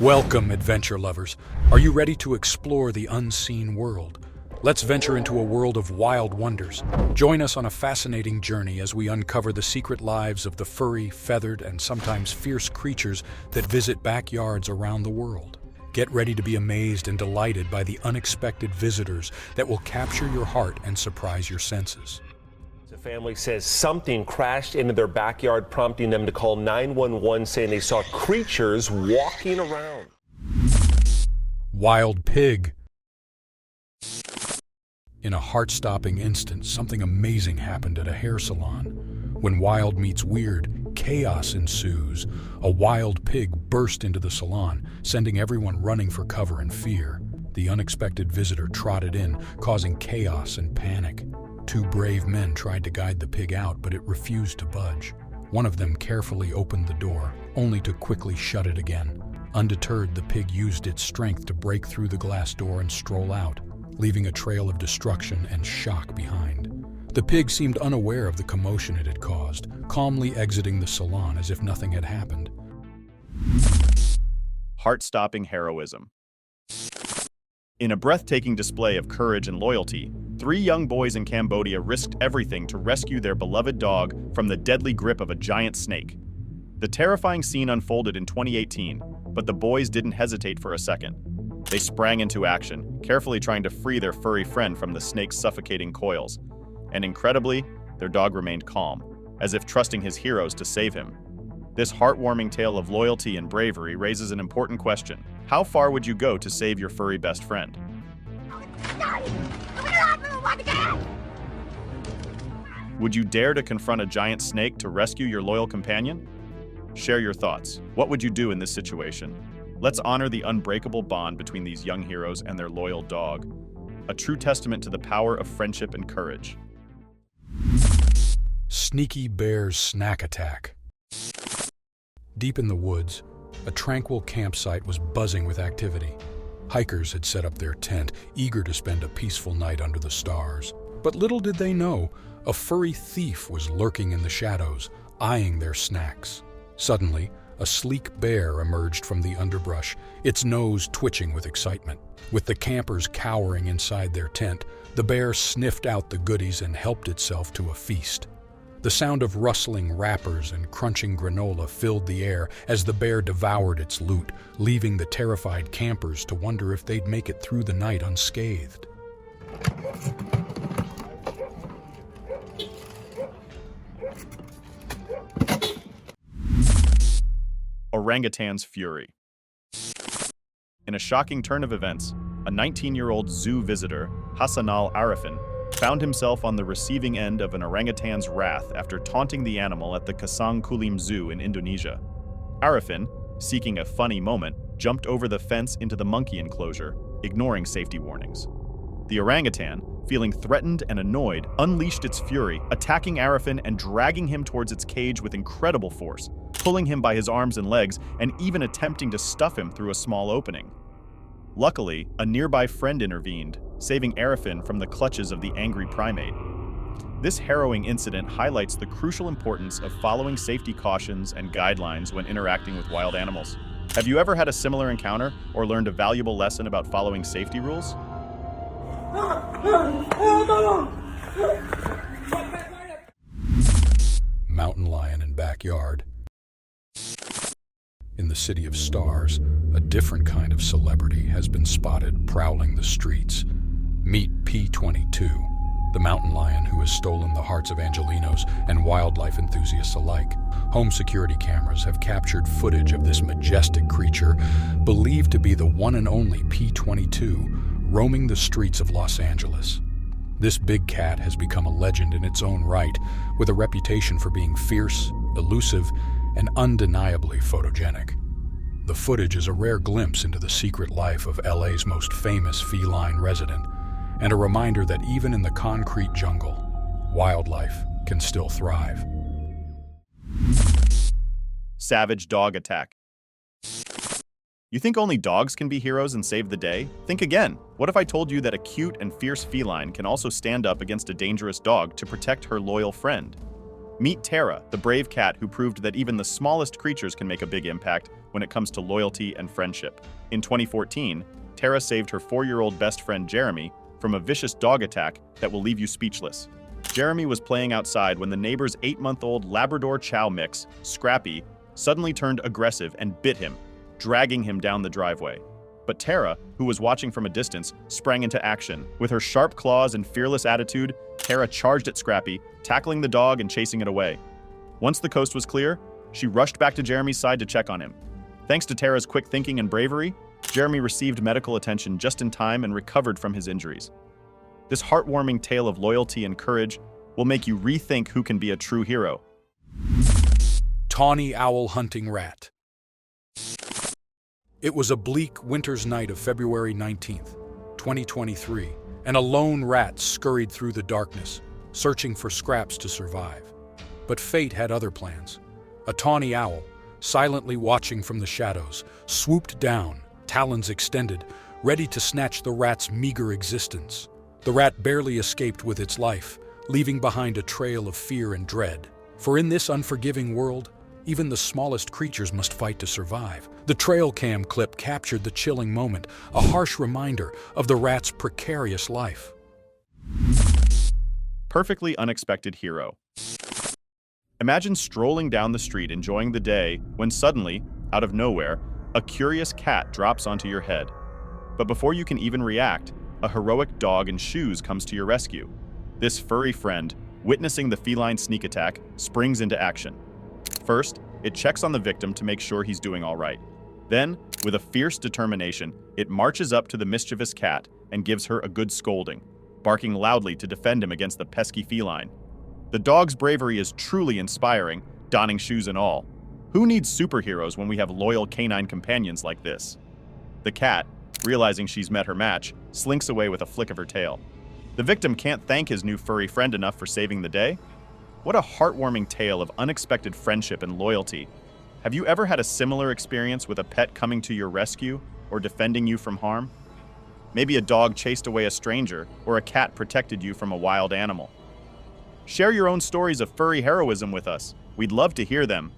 Welcome, adventure lovers. Are you ready to explore the unseen world? Let's venture into a world of wild wonders. Join us on a fascinating journey as we uncover the secret lives of the furry, feathered, and sometimes fierce creatures that visit backyards around the world. Get ready to be amazed and delighted by the unexpected visitors that will capture your heart and surprise your senses. The family says something crashed into their backyard, prompting them to call 911, saying they saw creatures walking around. Wild pig. In a heart-stopping instant, something amazing happened at a hair salon. When wild meets weird, chaos ensues. A wild pig burst into the salon, sending everyone running for cover in fear. The unexpected visitor trotted in, causing chaos and panic. Two brave men tried to guide the pig out, but it refused to budge. One of them carefully opened the door, only to quickly shut it again. Undeterred, the pig used its strength to break through the glass door and stroll out, leaving a trail of destruction and shock behind. The pig seemed unaware of the commotion it had caused, calmly exiting the salon as if nothing had happened. Heart-stopping heroism. In a breathtaking display of courage and loyalty, 3 young boys in Cambodia risked everything to rescue their beloved dog from the deadly grip of a giant snake. The terrifying scene unfolded in 2018, but the boys didn't hesitate for a second. They sprang into action, carefully trying to free their furry friend from the snake's suffocating coils. And incredibly, their dog remained calm, as if trusting his heroes to save him. This heartwarming tale of loyalty and bravery raises an important question. How far would you go to save your furry best friend? Would you dare to confront a giant snake to rescue your loyal companion? Share your thoughts. What would you do in this situation? Let's honor the unbreakable bond between these young heroes and their loyal dog, a true testament to the power of friendship and courage. Sneaky bear's snack attack. Deep in the woods, a tranquil campsite was buzzing with activity. Hikers had set up their tent, eager to spend a peaceful night under the stars. But little did they know, a furry thief was lurking in the shadows, eyeing their snacks. Suddenly, a sleek bear emerged from the underbrush, its nose twitching with excitement. With the campers cowering inside their tent, the bear sniffed out the goodies and helped itself to a feast. The sound of rustling wrappers and crunching granola filled the air as the bear devoured its loot, leaving the terrified campers to wonder if they'd make it through the night unscathed. Orangutan's fury. In a shocking turn of events, a 19-year-old zoo visitor, Hassanal Arifin, found himself on the receiving end of an orangutan's wrath after taunting the animal at the Kasang Kulim Zoo in Indonesia. Arifin, seeking a funny moment, jumped over the fence into the monkey enclosure, ignoring safety warnings. The orangutan, feeling threatened and annoyed, unleashed its fury, attacking Arifin and dragging him towards its cage with incredible force, pulling him by his arms and legs and even attempting to stuff him through a small opening. Luckily, a nearby friend intervened, saving Arifin from the clutches of the angry primate. This harrowing incident highlights the crucial importance of following safety cautions and guidelines when interacting with wild animals. Have you ever had a similar encounter or learned a valuable lesson about following safety rules? Mountain lion in backyard. In the city of stars, a different kind of celebrity has been spotted prowling the streets. Meet P22, the mountain lion who has stolen the hearts of Angelinos and wildlife enthusiasts alike. Home security cameras have captured footage of this majestic creature, believed to be the one and only P22, roaming the streets of Los Angeles. This big cat has become a legend in its own right, with a reputation for being fierce, elusive, and undeniably photogenic. The footage is a rare glimpse into the secret life of LA's most famous feline resident, and a reminder that even in the concrete jungle, wildlife can still thrive. Savage dog attack. You think only dogs can be heroes and save the day? Think again. What if I told you that a cute and fierce feline can also stand up against a dangerous dog to protect her loyal friend? Meet Tara, the brave cat who proved that even the smallest creatures can make a big impact when it comes to loyalty and friendship. In 2014, Tara saved her 4-year-old best friend Jeremy from a vicious dog attack that will leave you speechless. Jeremy was playing outside when the neighbor's 8-month-old Labrador Chow mix, Scrappy, suddenly turned aggressive and bit him, dragging him down the driveway. But Tara, who was watching from a distance, sprang into action. With her sharp claws and fearless attitude, Tara charged at Scrappy, tackling the dog and chasing it away. Once the coast was clear, she rushed back to Jeremy's side to check on him. Thanks to Tara's quick thinking and bravery, Jeremy received medical attention just in time and recovered from his injuries. This heartwarming tale of loyalty and courage will make you rethink who can be a true hero. Tawny owl hunting rat. It was a bleak winter's night of February 19th, 2023, and a lone rat scurried through the darkness, searching for scraps to survive. But fate had other plans. A tawny owl, silently watching from the shadows, swooped down, talons extended, ready to snatch the rat's meager existence. The rat barely escaped with its life, leaving behind a trail of fear and dread. For in this unforgiving world, even the smallest creatures must fight to survive. The trail cam clip captured the chilling moment, a harsh reminder of the rat's precarious life. Perfectly unexpected hero. Imagine strolling down the street enjoying the day when suddenly, out of nowhere, a curious cat drops onto your head. But before you can even react, a heroic dog in shoes comes to your rescue. This furry friend, witnessing the feline sneak attack, springs into action. First, it checks on the victim to make sure he's doing all right. Then, with a fierce determination, it marches up to the mischievous cat and gives her a good scolding, barking loudly to defend him against the pesky feline. The dog's bravery is truly inspiring, donning shoes and all. Who needs superheroes when we have loyal canine companions like this? The cat, realizing she's met her match, slinks away with a flick of her tail. The victim can't thank his new furry friend enough for saving the day. What a heartwarming tale of unexpected friendship and loyalty. Have you ever had a similar experience with a pet coming to your rescue or defending you from harm? Maybe a dog chased away a stranger or a cat protected you from a wild animal. Share your own stories of furry heroism with us. We'd love to hear them.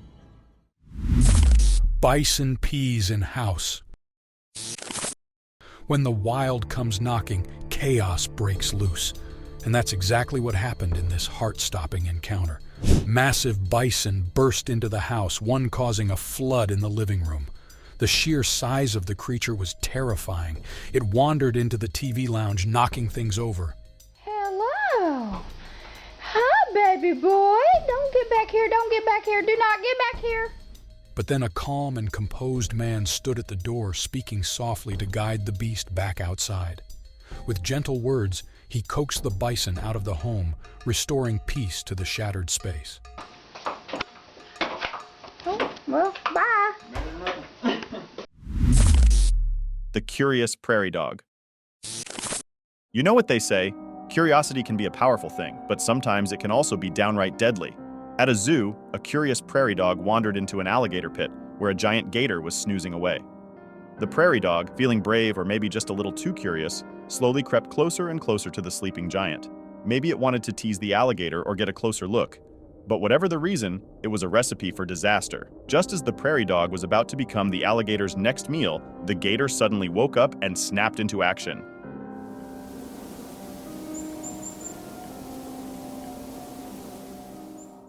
Bison pees in house. When the wild comes knocking, chaos breaks loose. And that's exactly what happened in this heart-stopping encounter. Massive bison burst into the house, one causing a flood in the living room. The sheer size of the creature was terrifying. It wandered into the TV lounge, knocking things over. Hello. Hi, baby boy. Don't get back here. Don't get back here. Do not get back here. But then a calm and composed man stood at the door, speaking softly to guide the beast back outside. With gentle words, he coaxed the bison out of the home, restoring peace to the shattered space. Oh, well, bye. The curious prairie dog. You know what they say, curiosity can be a powerful thing, but sometimes it can also be downright deadly. At a zoo, a curious prairie dog wandered into an alligator pit where a giant gator was snoozing away. The prairie dog, feeling brave or maybe just a little too curious, slowly crept closer and closer to the sleeping giant. Maybe it wanted to tease the alligator or get a closer look. But whatever the reason, it was a recipe for disaster. Just as the prairie dog was about to become the alligator's next meal, the gator suddenly woke up and snapped into action.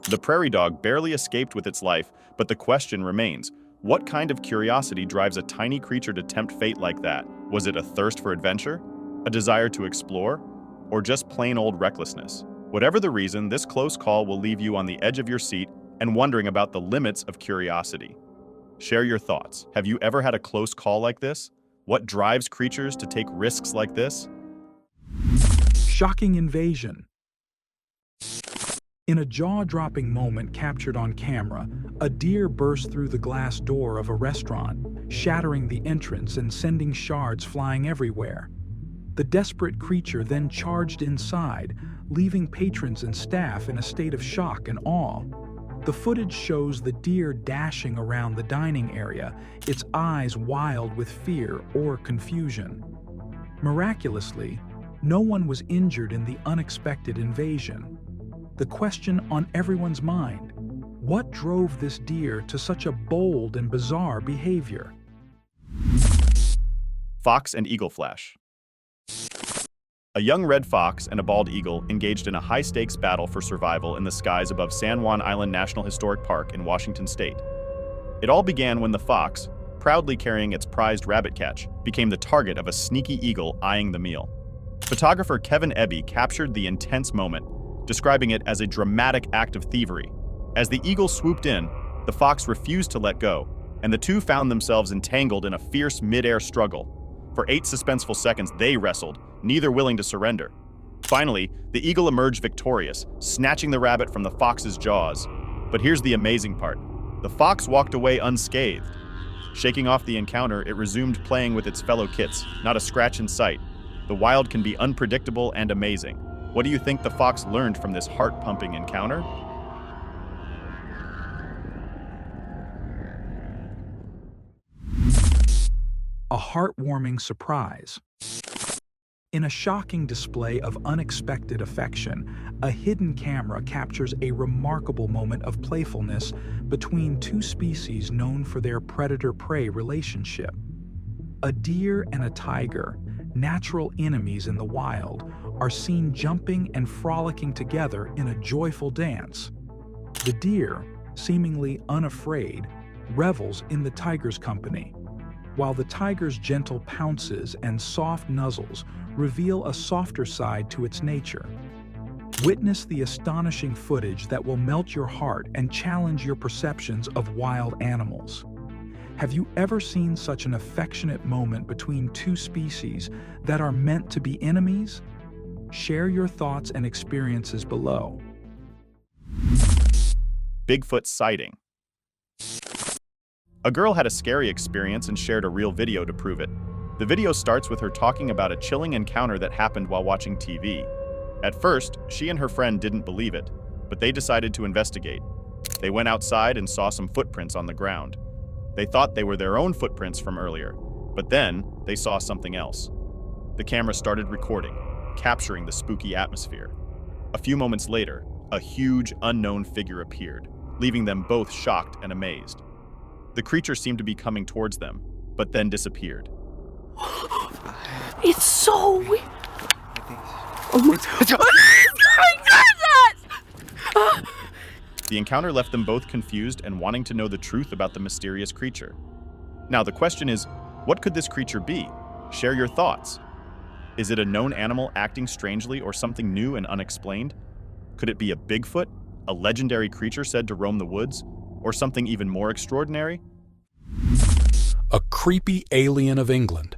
The prairie dog barely escaped with its life, but the question remains, what kind of curiosity drives a tiny creature to tempt fate like that? Was it a thirst for adventure? A desire to explore? Or just plain old recklessness? Whatever the reason, this close call will leave you on the edge of your seat and wondering about the limits of curiosity. Share your thoughts. Have you ever had a close call like this? What drives creatures to take risks like this? Shocking invasion. In a jaw-dropping moment captured on camera, a deer burst through the glass door of a restaurant, shattering the entrance and sending shards flying everywhere. The desperate creature then charged inside, leaving patrons and staff in a state of shock and awe. The footage shows the deer dashing around the dining area, its eyes wild with fear or confusion. Miraculously, no one was injured in the unexpected invasion. The question on everyone's mind: what drove this deer to such a bold and bizarre behavior? Fox and eagle flash. A young red fox and a bald eagle engaged in a high-stakes battle for survival in the skies above San Juan Island National Historic Park in Washington state. It all began when the fox, proudly carrying its prized rabbit catch, became the target of a sneaky eagle eyeing the meal. Photographer Kevin Ebby captured the intense moment, describing it as a dramatic act of thievery. As the eagle swooped in, the fox refused to let go, and the two found themselves entangled in a fierce mid-air struggle. For 8 suspenseful seconds, they wrestled, neither willing to surrender. Finally, the eagle emerged victorious, snatching the rabbit from the fox's jaws. But here's the amazing part. The fox walked away unscathed. Shaking off the encounter, it resumed playing with its fellow kits, not a scratch in sight. The wild can be unpredictable and amazing. What do you think the fox learned from this heart-pumping encounter? A heartwarming surprise. In a shocking display of unexpected affection, a hidden camera captures a remarkable moment of playfulness between two species known for their predator-prey relationship. A deer and a tiger, natural enemies in the wild, are seen jumping and frolicking together in a joyful dance. The deer, seemingly unafraid, revels in the tiger's company, while the tiger's gentle pounces and soft nuzzles reveal a softer side to its nature. Witness the astonishing footage that will melt your heart and challenge your perceptions of wild animals. Have you ever seen such an affectionate moment between two species that are meant to be enemies? Share your thoughts and experiences below. Bigfoot sighting. A girl had a scary experience and shared a real video to prove it. The video starts with her talking about a chilling encounter that happened while watching TV. At first, she and her friend didn't believe it, but they decided to investigate. They went outside and saw some footprints on the ground. They thought they were their own footprints from earlier, but then they saw something else. The camera started recording, capturing the spooky atmosphere. A few moments later, a huge, unknown figure appeared, leaving them both shocked and amazed. The creature seemed to be coming towards them, but then disappeared. It's so weird. Oh my God! The encounter left them both confused and wanting to know the truth about the mysterious creature. Now the question is, what could this creature be? Share your thoughts. Is it a known animal acting strangely or something new and unexplained? Could it be a Bigfoot, a legendary creature said to roam the woods, or something even more extraordinary? A creepy alien of England.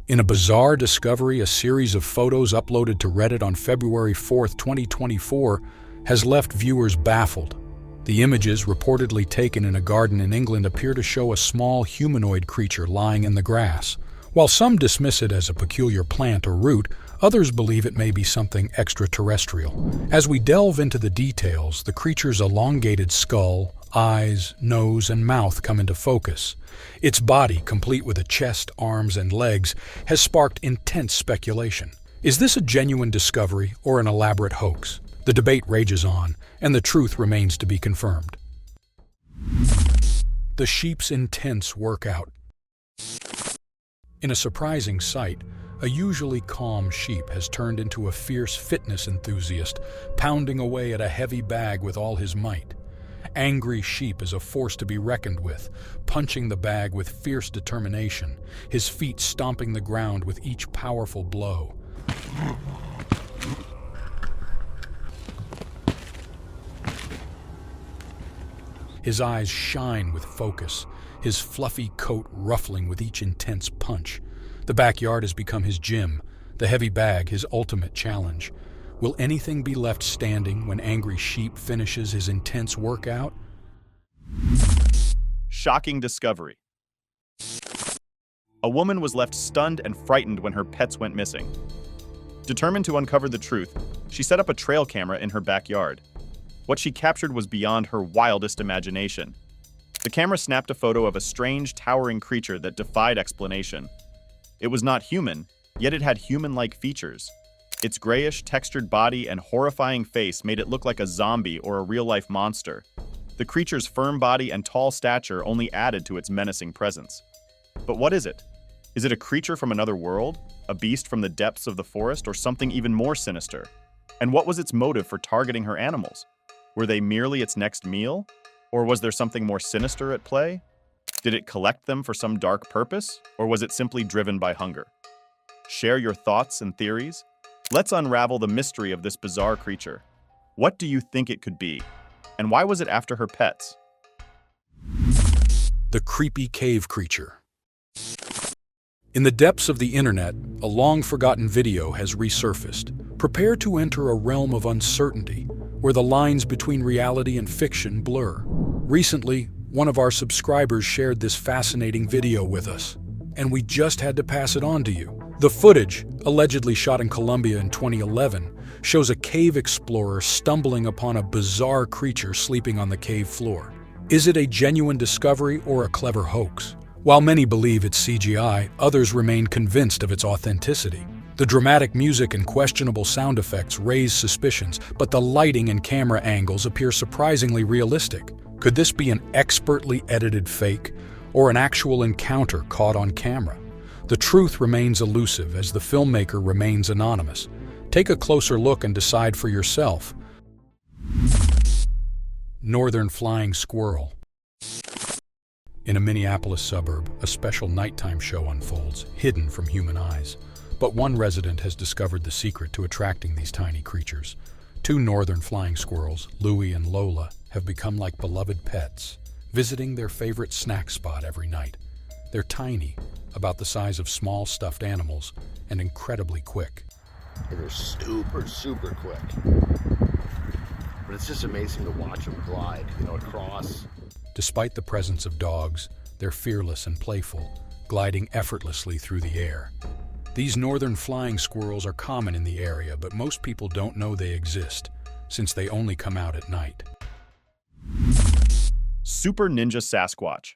In a bizarre discovery, a series of photos uploaded to Reddit on February 4th, 2024, has left viewers baffled. The images, reportedly taken in a garden in England, appear to show a small humanoid creature lying in the grass. While some dismiss it as a peculiar plant or root, others believe it may be something extraterrestrial. As we delve into the details, the creature's elongated skull, eyes, nose, and mouth come into focus. Its body, complete with a chest, arms, and legs, has sparked intense speculation. Is this a genuine discovery or an elaborate hoax? The debate rages on, and the truth remains to be confirmed. The sheep's intense workout. In a surprising sight, a usually calm sheep has turned into a fierce fitness enthusiast, pounding away at a heavy bag with all his might. Angry Sheep is a force to be reckoned with, punching the bag with fierce determination, his feet stomping the ground with each powerful blow. His eyes shine with focus, his fluffy coat ruffling with each intense punch. The backyard has become his gym, the heavy bag his ultimate challenge. Will anything be left standing when Angry Sheep finishes his intense workout? Shocking discovery. A woman was left stunned and frightened when her pets went missing. Determined to uncover the truth, she set up a trail camera in her backyard. What she captured was beyond her wildest imagination. The camera snapped a photo of a strange, towering creature that defied explanation. It was not human, yet it had human-like features. Its grayish, textured body and horrifying face made it look like a zombie or a real-life monster. The creature's firm body and tall stature only added to its menacing presence. But what is it? Is it a creature from another world? A beast from the depths of the forest, or something even more sinister? And what was its motive for targeting her animals? Were they merely its next meal? Or was there something more sinister at play? Did it collect them for some dark purpose? Or was it simply driven by hunger? Share your thoughts and theories. Let's unravel the mystery of this bizarre creature. What do you think it could be? And why was it after her pets? The creepy cave creature. In the depths of the internet, a long-forgotten video has resurfaced. Prepare to enter a realm of uncertainty, where the lines between reality and fiction blur. Recently, one of our subscribers shared this fascinating video with us, and we just had to pass it on to you. The footage, allegedly shot in Colombia in 2011, shows a cave explorer stumbling upon a bizarre creature sleeping on the cave floor. Is it a genuine discovery or a clever hoax? While many believe it's CGI, others remain convinced of its authenticity. The dramatic music and questionable sound effects raise suspicions, but the lighting and camera angles appear surprisingly realistic. Could this be an expertly edited fake, or an actual encounter caught on camera? The truth remains elusive as the filmmaker remains anonymous. Take a closer look and decide for yourself. Northern flying squirrel. In a Minneapolis suburb, a special nighttime show unfolds, hidden from human eyes. But one resident has discovered the secret to attracting these tiny creatures. Two northern flying squirrels, Louie and Lola, have become like beloved pets, visiting their favorite snack spot every night. They're tiny, about the size of small stuffed animals, and incredibly quick. They're super, super quick. But it's just amazing to watch them glide, across. Despite the presence of dogs, they're fearless and playful, gliding effortlessly through the air. These northern flying squirrels are common in the area, but most people don't know they exist, since they only come out at night. Super Ninja Sasquatch.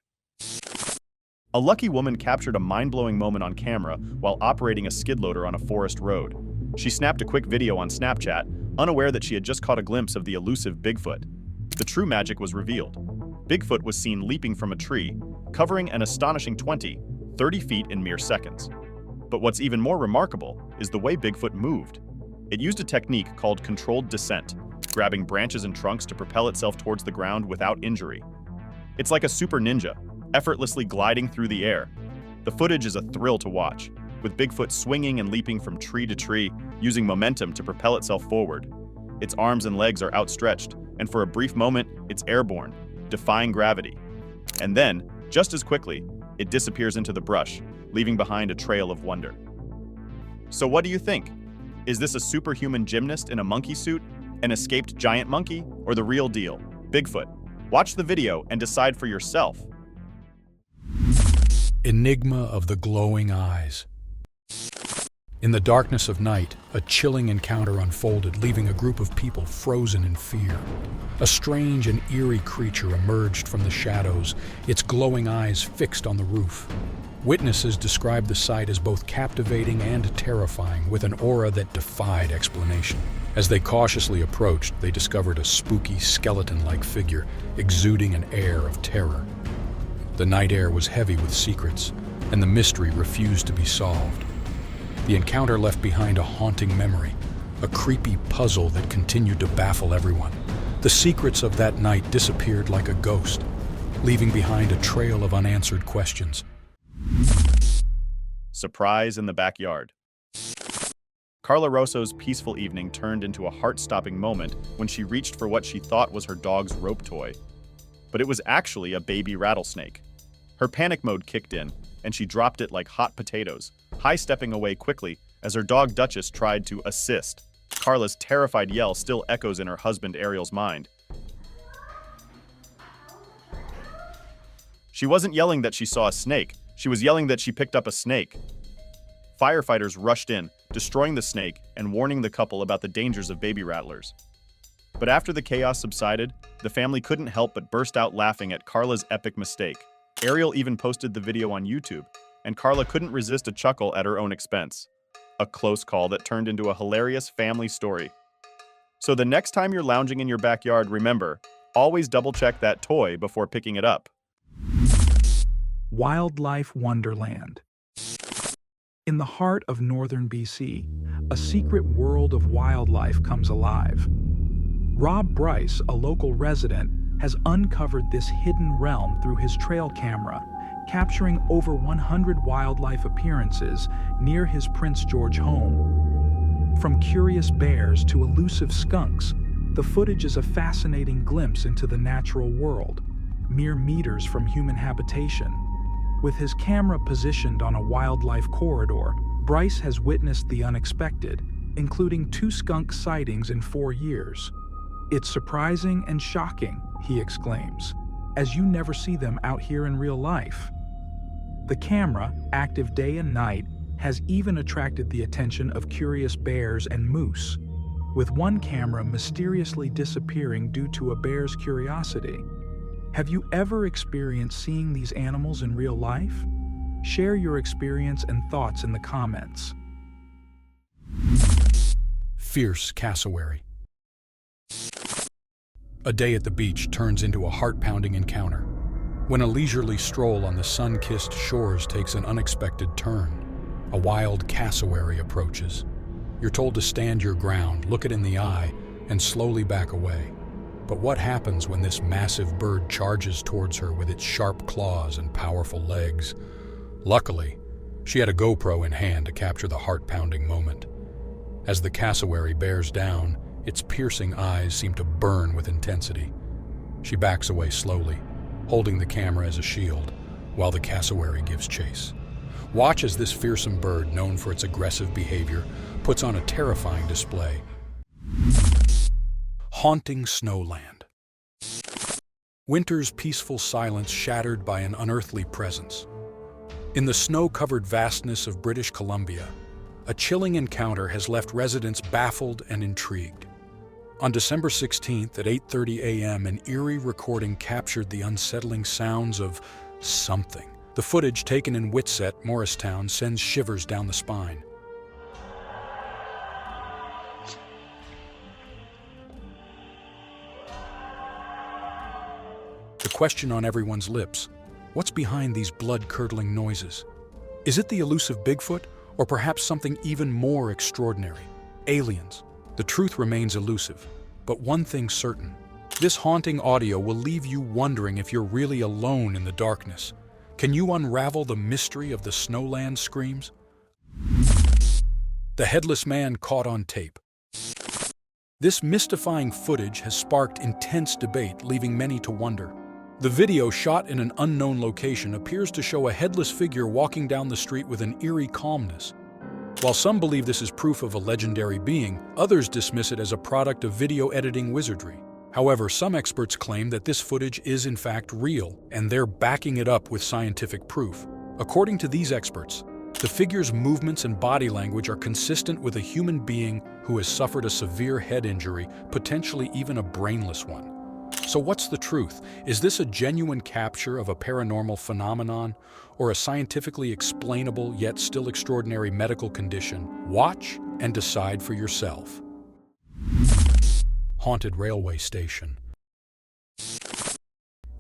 A lucky woman captured a mind-blowing moment on camera while operating a skid loader on a forest road. She snapped a quick video on Snapchat, unaware that she had just caught a glimpse of the elusive Bigfoot. The true magic was revealed. Bigfoot was seen leaping from a tree, covering an astonishing 30 feet in mere seconds. But what's even more remarkable is the way Bigfoot moved. It used a technique called controlled descent, grabbing branches and trunks to propel itself towards the ground without injury. It's like a super ninja, effortlessly gliding through the air. The footage is a thrill to watch, with Bigfoot swinging and leaping from tree to tree, using momentum to propel itself forward. Its arms and legs are outstretched, and for a brief moment, it's airborne, defying gravity. And then, just as quickly, it disappears into the brush, leaving behind a trail of wonder. So what do you think? Is this a superhuman gymnast in a monkey suit, an escaped giant monkey, or the real deal, Bigfoot? Watch the video and decide for yourself. Enigma of the glowing eyes. In the darkness of night, a chilling encounter unfolded, leaving a group of people frozen in fear. A strange and eerie creature emerged from the shadows, its glowing eyes fixed on the roof. Witnesses described the sight as both captivating and terrifying, with an aura that defied explanation. As they cautiously approached, they discovered a spooky, skeleton-like figure, exuding an air of terror. The night air was heavy with secrets, and the mystery refused to be solved. The encounter left behind a haunting memory, a creepy puzzle that continued to baffle everyone. The secrets of that night disappeared like a ghost, leaving behind a trail of unanswered questions. Surprise in the backyard. Carla Rosso's peaceful evening turned into a heart-stopping moment when she reached for what she thought was her dog's rope toy. But it was actually a baby rattlesnake. Her panic mode kicked in, and she dropped it like hot potatoes, high-stepping away quickly as her dog Duchess tried to assist. Carla's terrified yell still echoes in her husband Ariel's mind. She wasn't yelling that she saw a snake. She was yelling that she picked up a snake. Firefighters rushed in, destroying the snake and warning the couple about the dangers of baby rattlers. But after the chaos subsided, the family couldn't help but burst out laughing at Carla's epic mistake. Ariel even posted the video on YouTube, and Carla couldn't resist a chuckle at her own expense. a close call that turned into a hilarious family story. So the next time you're lounging in your backyard, remember, always double-check that toy before picking it up. Wildlife Wonderland. In the heart of northern BC, a secret world of wildlife comes alive. Rob Bryce, a local resident, has uncovered this hidden realm through his trail camera, capturing over 100 wildlife appearances near his Prince George home. From curious bears to elusive skunks, the footage is a fascinating glimpse into the natural world, mere meters from human habitation. With his camera positioned on a wildlife corridor, Bryce has witnessed the unexpected, including 2 skunk sightings in 4 years. "It's surprising and shocking," he exclaims, "as you never see them out here in real life." The camera, active day and night, has even attracted the attention of curious bears and moose, with one camera mysteriously disappearing due to a bear's curiosity. Have you ever experienced seeing these animals in real life? Share your experience and thoughts in the comments. Fierce cassowary. A day at the beach turns into a heart-pounding encounter. When a leisurely stroll on the sun-kissed shores takes an unexpected turn, a wild cassowary approaches. You're told to stand your ground, look it in the eye, and slowly back away. But what happens when this massive bird charges towards her with its sharp claws and powerful legs? Luckily, she had a GoPro in hand to capture the heart-pounding moment. As the cassowary bears down, its piercing eyes seem to burn with intensity. She backs away slowly, holding the camera as a shield, while the cassowary gives chase. Watch as this fearsome bird, known for its aggressive behavior, puts on a terrifying display. Haunting snowland. Winter's peaceful silence shattered by an unearthly presence. In the snow-covered vastness of British Columbia, a chilling encounter has left residents baffled and intrigued. On December 16th at 8:30 a.m., an eerie recording captured the unsettling sounds of something. The footage, taken in Whitsett, Morristown, sends shivers down the spine. The question on everyone's lips: what's behind these blood-curdling noises? Is it the elusive Bigfoot, or perhaps something even more extraordinary? Aliens. The truth remains elusive, but one thing's certain. This haunting audio will leave you wondering if you're really alone in the darkness. Can you unravel the mystery of the snowland screams? The headless man caught on tape. This mystifying footage has sparked intense debate, leaving many to wonder. The video, shot in an unknown location, appears to show a headless figure walking down the street with an eerie calmness. While some believe this is proof of a legendary being, others dismiss it as a product of video editing wizardry. However, some experts claim that this footage is in fact real, and they're backing it up with scientific proof. According to these experts, the figure's movements and body language are consistent with a human being who has suffered a severe head injury, potentially even a brainless one. So what's the truth? Is this a genuine capture of a paranormal phenomenon, or a scientifically explainable yet still extraordinary medical condition? Watch and decide for yourself. Haunted railway station.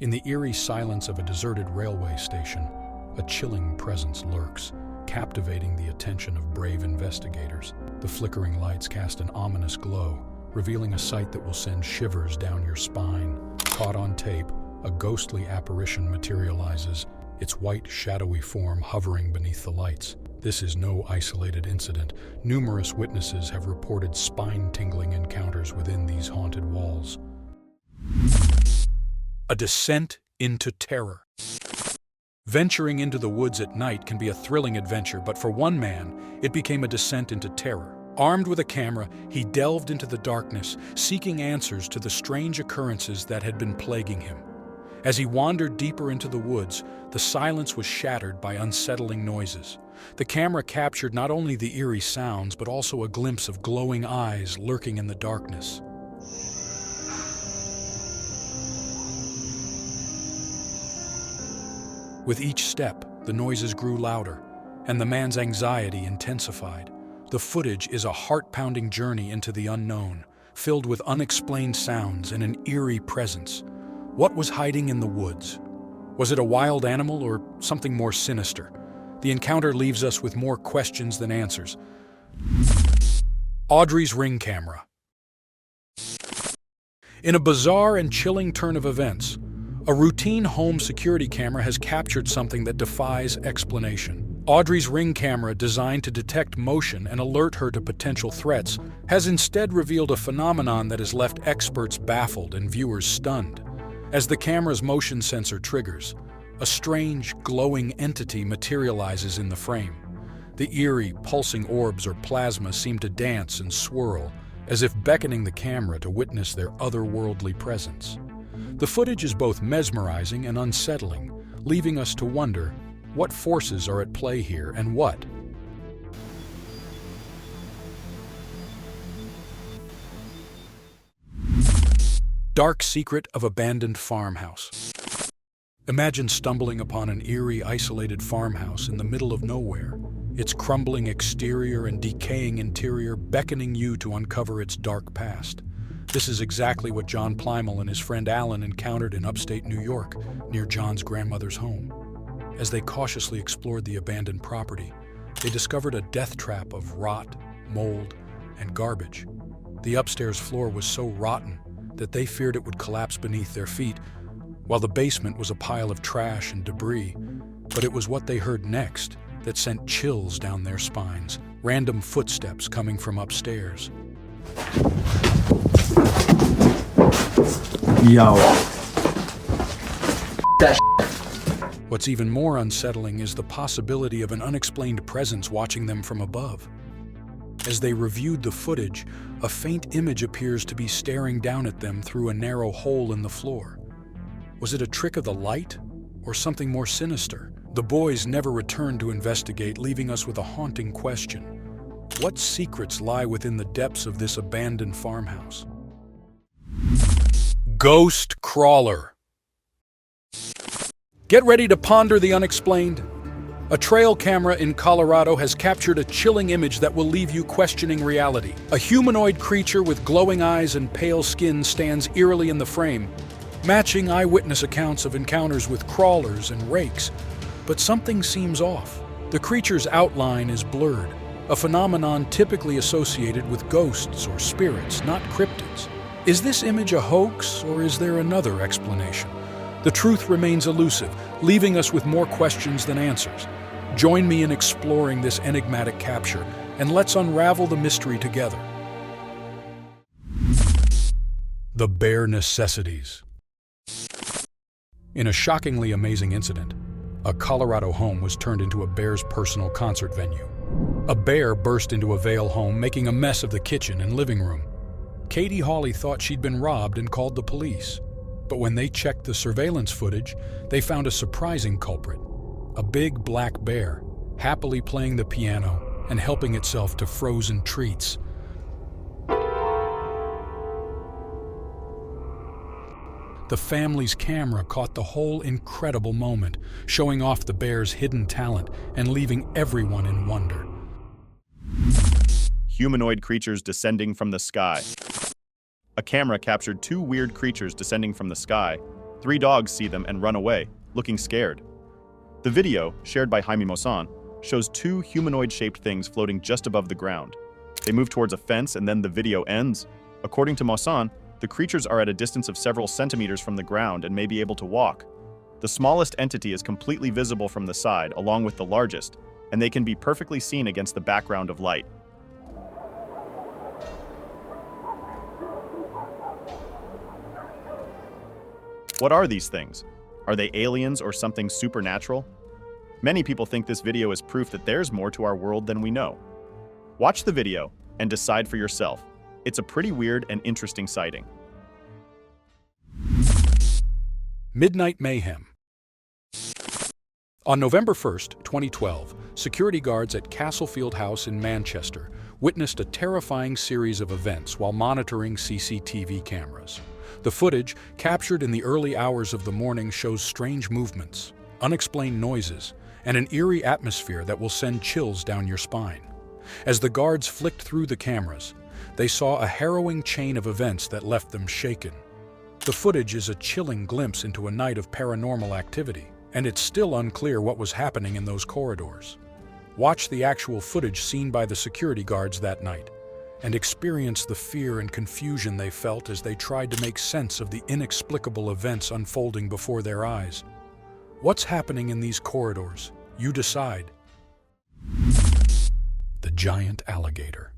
In the eerie silence of a deserted railway station, a chilling presence lurks, captivating the attention of brave investigators. The flickering lights cast an ominous glow, revealing a sight that will send shivers down your spine. Caught on tape, a ghostly apparition materializes, its white, shadowy form hovering beneath the lights. This is no isolated incident. Numerous witnesses have reported spine-tingling encounters within these haunted walls. A descent into terror. Venturing into the woods at night can be a thrilling adventure, but for one man, it became a descent into terror. Armed with a camera, he delved into the darkness, seeking answers to the strange occurrences that had been plaguing him. As he wandered deeper into the woods, the silence was shattered by unsettling noises. The camera captured not only the eerie sounds, but also a glimpse of glowing eyes lurking in the darkness. With each step, the noises grew louder, and the man's anxiety intensified. The footage is a heart-pounding journey into the unknown, filled with unexplained sounds and an eerie presence. What was hiding in the woods? Was it a wild animal or something more sinister? The encounter leaves us with more questions than answers. Audrey's Ring Camera. In a bizarre and chilling turn of events, a routine home security camera has captured something that defies explanation. Audrey's Ring camera, designed to detect motion and alert her to potential threats, has instead revealed a phenomenon that has left experts baffled and viewers stunned. As the camera's motion sensor triggers, a strange, glowing entity materializes in the frame. The eerie, pulsing orbs or plasma seem to dance and swirl, as if beckoning the camera to witness their otherworldly presence. The footage is both mesmerizing and unsettling, leaving us to wonder what forces are at play here and what. Dark secret of abandoned farmhouse. Imagine stumbling upon an eerie, isolated farmhouse in the middle of nowhere, its crumbling exterior and decaying interior beckoning you to uncover its dark past. This is exactly what John Plymel and his friend Alan encountered in upstate New York, near John's grandmother's home. As they cautiously explored the abandoned property, they discovered a death trap of rot, mold, and garbage. The upstairs floor was so rotten that they feared it would collapse beneath their feet, while the basement was a pile of trash and debris. But it was what they heard next that sent chills down their spines, random footsteps coming from upstairs. Yo. What's even more unsettling is the possibility of an unexplained presence watching them from above. As they reviewed the footage, a faint image appears to be staring down at them through a narrow hole in the floor. Was it a trick of the light, or something more sinister? The boys never returned to investigate, leaving us with a haunting question. What secrets lie within the depths of this abandoned farmhouse? Ghost Crawler. Get ready to ponder the unexplained. A trail camera in Colorado has captured a chilling image that will leave you questioning reality. A humanoid creature with glowing eyes and pale skin stands eerily in the frame, matching eyewitness accounts of encounters with crawlers and rakes. But something seems off. The creature's outline is blurred, a phenomenon typically associated with ghosts or spirits, not cryptids. Is this image a hoax, or is there another explanation? The truth remains elusive, leaving us with more questions than answers. Join me in exploring this enigmatic capture, and let's unravel the mystery together. The bare necessities. In a shockingly amazing incident, a Colorado home was turned into a bear's personal concert venue. A bear burst into a Vail home, making a mess of the kitchen and living room. Katie Hawley thought she'd been robbed and called the police. But when they checked the surveillance footage, they found a surprising culprit. A big black bear, happily playing the piano and helping itself to frozen treats. The family's camera caught the whole incredible moment, showing off the bear's hidden talent and leaving everyone in wonder. Humanoid creatures descending from the sky. A camera captured two weird creatures descending from the sky. 3 dogs see them and run away, looking scared. The video, shared by Jaime Maussan, shows 2 humanoid-shaped things floating just above the ground. They move towards a fence and then the video ends. According to Maussan, the creatures are at a distance of several centimeters from the ground and may be able to walk. The smallest entity is completely visible from the side, along with the largest, and they can be perfectly seen against the background of light. What are these things? Are they aliens or something supernatural? Many people think this video is proof that there's more to our world than we know. Watch the video and decide for yourself. It's a pretty weird and interesting sighting. Midnight Mayhem. On November 1st, 2012, security guards at Castlefield House in Manchester witnessed a terrifying series of events while monitoring CCTV cameras. The footage, captured in the early hours of the morning, shows strange movements, unexplained noises, and an eerie atmosphere that will send chills down your spine. As the guards flicked through the cameras, they saw a harrowing chain of events that left them shaken. The footage is a chilling glimpse into a night of paranormal activity, and it's still unclear what was happening in those corridors. Watch the actual footage seen by the security guards that night, and experience the fear and confusion they felt as they tried to make sense of the inexplicable events unfolding before their eyes. What's happening in these corridors? You decide. The giant alligator.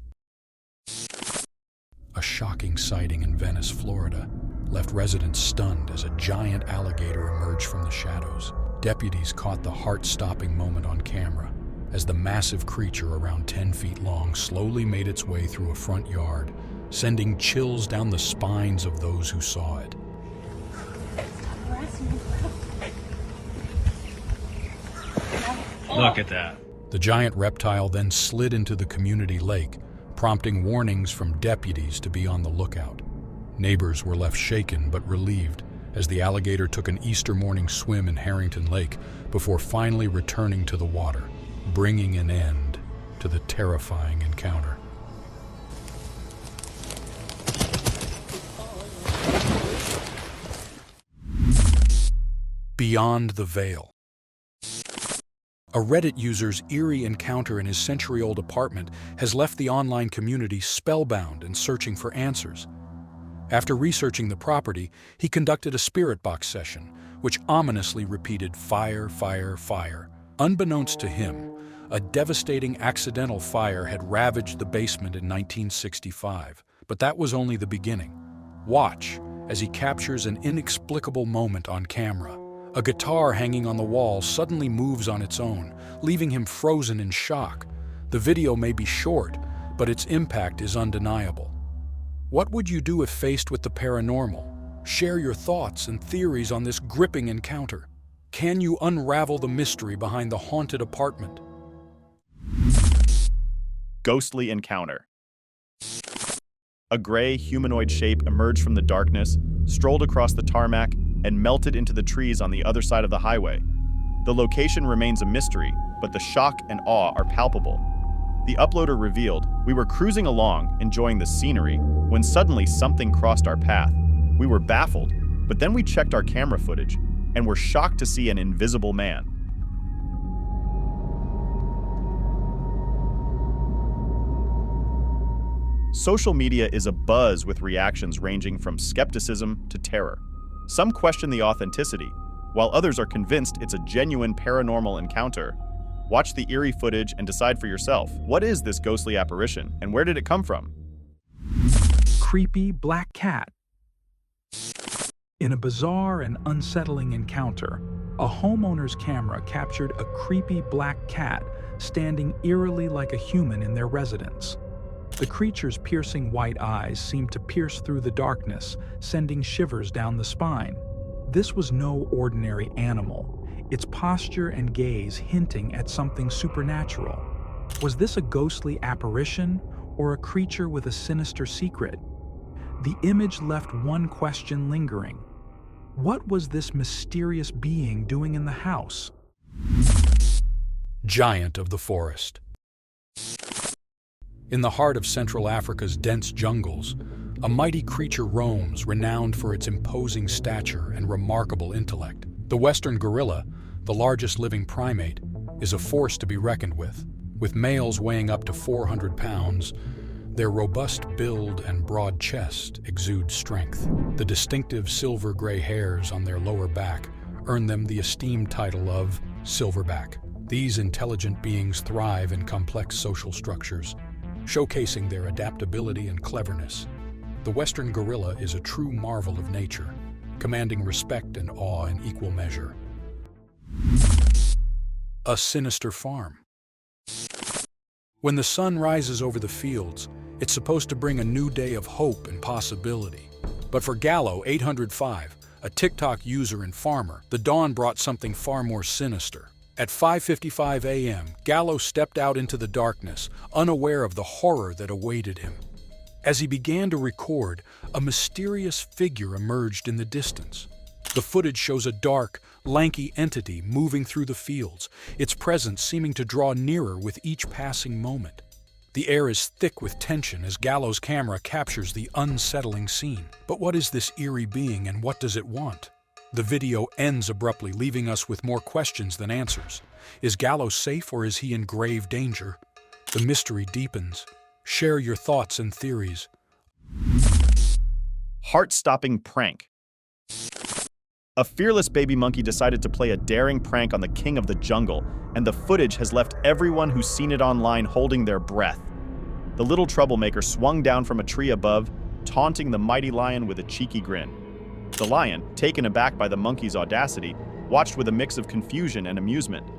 A shocking sighting in Venice, Florida, left residents stunned as a giant alligator emerged from the shadows. Deputies caught the heart-stopping moment on camera as the massive creature, around 10 feet long, slowly made its way through a front yard, sending chills down the spines of those who saw it. Look at that. The giant reptile then slid into the community lake, prompting warnings from deputies to be on the lookout. Neighbors were left shaken but relieved as the alligator took an Easter morning swim in Harrington Lake before finally returning to the water, bringing an end to the terrifying encounter. Beyond the veil. A Reddit user's eerie encounter in his century-old apartment has left the online community spellbound and searching for answers. After researching the property, he conducted a spirit box session, which ominously repeated fire, fire, fire. Unbeknownst to him, a devastating accidental fire had ravaged the basement in 1965, but that was only the beginning. Watch as he captures an inexplicable moment on camera. A guitar hanging on the wall suddenly moves on its own, leaving him frozen in shock. The video may be short, but its impact is undeniable. What would you do if faced with the paranormal? Share your thoughts and theories on this gripping encounter. Can you unravel the mystery behind the haunted apartment? Ghostly encounter. A gray humanoid shape emerged from the darkness, strolled across the tarmac, and melted into the trees on the other side of the highway. The location remains a mystery, but the shock and awe are palpable. The uploader revealed, "We were cruising along, enjoying the scenery, when suddenly something crossed our path. We were baffled, but then we checked our camera footage, and were shocked to see an invisible man." Social media is abuzz with reactions ranging from skepticism to terror. Some question the authenticity, while others are convinced it's a genuine paranormal encounter. Watch the eerie footage and decide for yourself. What is this ghostly apparition, and where did it come from? Creepy black cat. In a bizarre and unsettling encounter, a homeowner's camera captured a creepy black cat standing eerily like a human in their residence. The creature's piercing white eyes seemed to pierce through the darkness, sending shivers down the spine. This was no ordinary animal, its posture and gaze hinting at something supernatural. Was this a ghostly apparition or a creature with a sinister secret? The image left one question lingering. What was this mysterious being doing in the house? Giant of the forest. In the heart of Central Africa's dense jungles, a mighty creature roams, renowned for its imposing stature and remarkable intellect. The western gorilla, the largest living primate, is a force to be reckoned with. With males weighing up to 400 pounds, their robust build and broad chest exude strength. The distinctive silver-gray hairs on their lower back earn them the esteemed title of silverback. These intelligent beings thrive in complex social structures, showcasing their adaptability and cleverness. The western gorilla is a true marvel of nature, commanding respect and awe in equal measure. A sinister farm. When the sun rises over the fields, it's supposed to bring a new day of hope and possibility. But for Gallo805, a TikTok user and farmer, the dawn brought something far more sinister. At 5:55 a.m., Gallo stepped out into the darkness, unaware of the horror that awaited him. As he began to record, a mysterious figure emerged in the distance. The footage shows a dark, lanky entity moving through the fields, its presence seeming to draw nearer with each passing moment. The air is thick with tension as Gallo's camera captures the unsettling scene. But what is this eerie being and what does it want? The video ends abruptly, leaving us with more questions than answers. Is Gallo safe or is he in grave danger? The mystery deepens. Share your thoughts and theories. Heart-stopping prank. A fearless baby monkey decided to play a daring prank on the king of the jungle, and the footage has left everyone who's seen it online holding their breath. The little troublemaker swung down from a tree above, taunting the mighty lion with a cheeky grin. The lion, taken aback by the monkey's audacity, watched with a mix of confusion and amusement.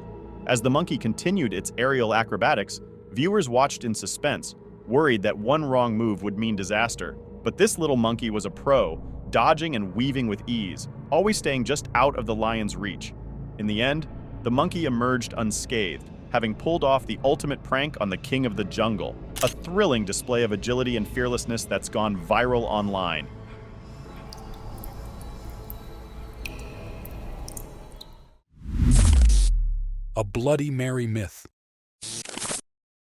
As the monkey continued its aerial acrobatics, viewers watched in suspense, worried that one wrong move would mean disaster. But this little monkey was a pro, dodging and weaving with ease, always staying just out of the lion's reach. In the end, the monkey emerged unscathed, having pulled off the ultimate prank on the king of the jungle, a thrilling display of agility and fearlessness that's gone viral online. A Bloody Mary myth.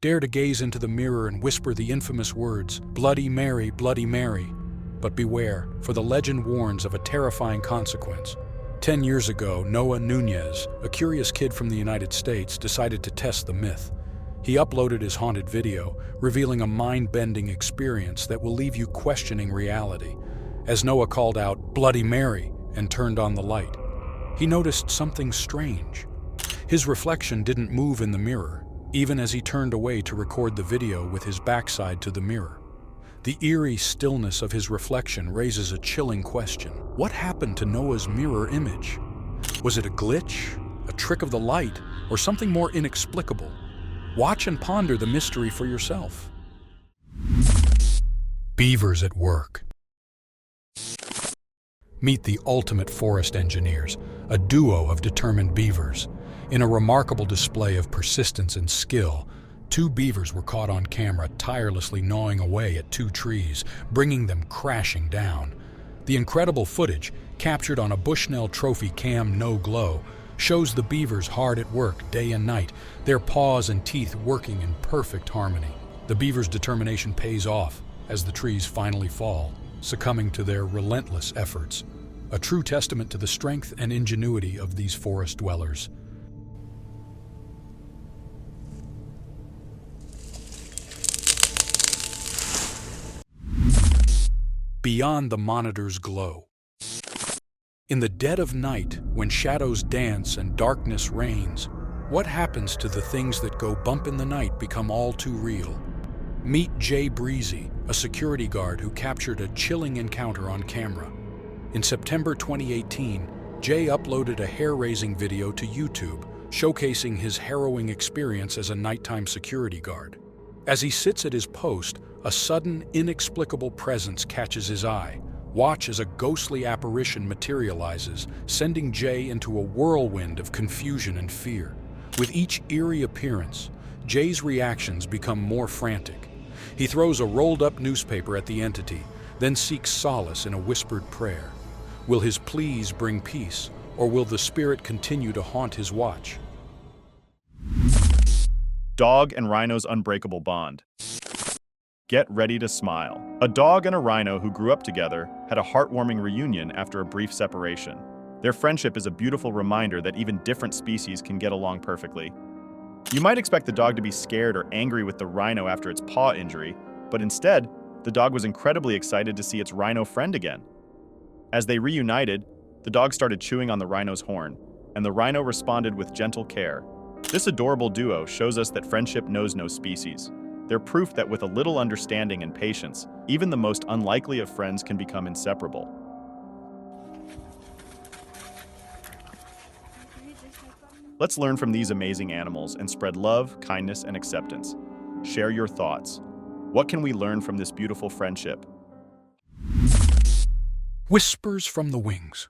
Dare to gaze into the mirror and whisper the infamous words, Bloody Mary, Bloody Mary. But beware, for the legend warns of a terrifying consequence. 10 years ago, Noah Nunez, a curious kid from the United States, decided to test the myth. He uploaded his haunted video, revealing a mind-bending experience that will leave you questioning reality. As Noah called out, Bloody Mary, and turned on the light, he noticed something strange. His reflection didn't move in the mirror, even as he turned away to record the video with his backside to the mirror. The eerie stillness of his reflection raises a chilling question. What happened to Noah's mirror image? Was it a glitch, a trick of the light, or something more inexplicable? Watch and ponder the mystery for yourself. Beavers at work. Meet the ultimate forest engineers, a duo of determined beavers. In a remarkable display of persistence and skill, 2 beavers were caught on camera tirelessly gnawing away at 2 trees, bringing them crashing down. The incredible footage, captured on a Bushnell Trophy Cam No Glow, shows the beavers hard at work day and night, their paws and teeth working in perfect harmony. The beavers' determination pays off as the trees finally fall, succumbing to their relentless efforts. A true testament to the strength and ingenuity of these forest dwellers. Beyond the monitor's glow. In the dead of night, when shadows dance and darkness reigns, what happens to the things that go bump in the night become all too real? Meet Jay Breezy, a security guard who captured a chilling encounter on camera. In September 2018, Jay uploaded a hair-raising video to YouTube, showcasing his harrowing experience as a nighttime security guard. As he sits at his post, a sudden, inexplicable presence catches his eye. Watch as a ghostly apparition materializes, sending Jay into a whirlwind of confusion and fear. With each eerie appearance, Jay's reactions become more frantic. He throws a rolled-up newspaper at the entity, then seeks solace in a whispered prayer. Will his pleas bring peace, or will the spirit continue to haunt his watch? Dog and rhino's unbreakable bond. Get ready to smile. A dog and a rhino who grew up together had a heartwarming reunion after a brief separation. Their friendship is a beautiful reminder that even different species can get along perfectly. You might expect the dog to be scared or angry with the rhino after its paw injury, but instead, the dog was incredibly excited to see its rhino friend again. As they reunited, the dog started chewing on the rhino's horn, and the rhino responded with gentle care. This adorable duo shows us that friendship knows no species. They're proof that with a little understanding and patience, even the most unlikely of friends can become inseparable. Let's learn from these amazing animals and spread love, kindness, and acceptance. Share your thoughts. What can we learn from this beautiful friendship? Whispers from the wings.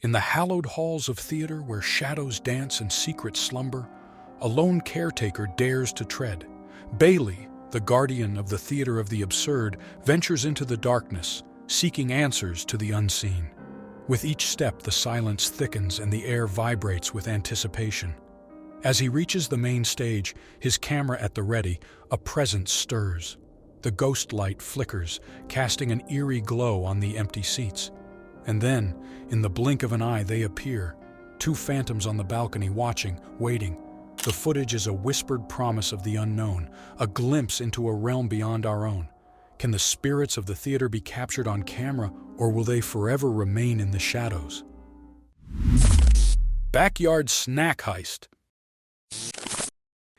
In the hallowed halls of theater where shadows dance and secrets slumber, a lone caretaker dares to tread. Bailey, the guardian of the theater of the absurd, ventures into the darkness, seeking answers to the unseen. With each step, the silence thickens and the air vibrates with anticipation. As he reaches the main stage, his camera at the ready, a presence stirs. The ghost light flickers, casting an eerie glow on the empty seats. And then, in the blink of an eye, they appear. Two phantoms on the balcony watching, waiting. The footage is a whispered promise of the unknown, a glimpse into a realm beyond our own. Can the spirits of the theater be captured on camera, or will they forever remain in the shadows? Backyard snack heist.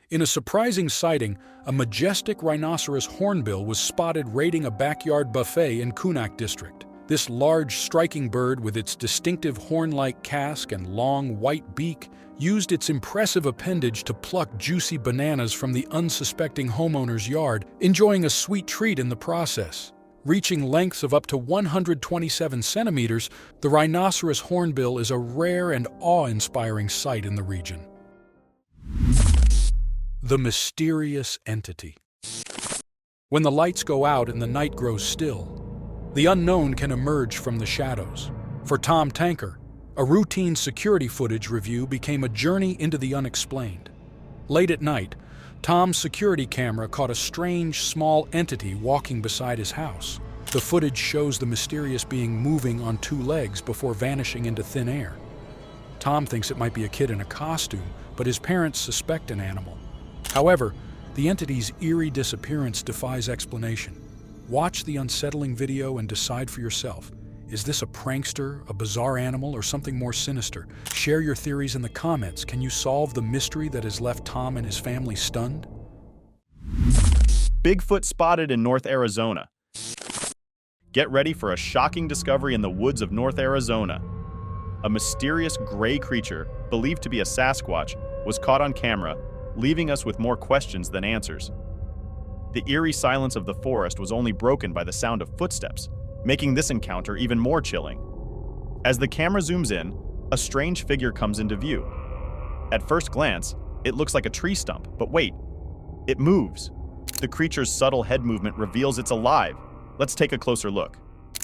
In a surprising sighting, a majestic rhinoceros hornbill was spotted raiding a backyard buffet in Kunak district. This large, striking bird, with its distinctive horn-like casque and long, white beak, used its impressive appendage to pluck juicy bananas from the unsuspecting homeowner's yard, enjoying a sweet treat in the process. Reaching lengths of up to 127 centimeters, the rhinoceros hornbill is a rare and awe-inspiring sight in the region. The mysterious entity. When the lights go out and the night grows still, the unknown can emerge from the shadows. For Tom Tanker, a routine security footage review became a journey into the unexplained. Late at night, Tom's security camera caught a strange, small entity walking beside his house. The footage shows the mysterious being moving on two legs before vanishing into thin air. Tom thinks it might be a kid in a costume, but his parents suspect an animal. However, the entity's eerie disappearance defies explanation. Watch the unsettling video and decide for yourself. Is this a prankster, a bizarre animal, or something more sinister? Share your theories in the comments. Can you solve the mystery that has left Tom and his family stunned? Bigfoot spotted in North Arizona. Get ready for a shocking discovery in the woods of North Arizona. A mysterious gray creature, believed to be a Sasquatch, was caught on camera, leaving us with more questions than answers. The eerie silence of the forest was only broken by the sound of footsteps, making this encounter even more chilling. As the camera zooms in, a strange figure comes into view. At first glance, it looks like a tree stump, but wait, it moves. The creature's subtle head movement reveals it's alive. Let's take a closer look.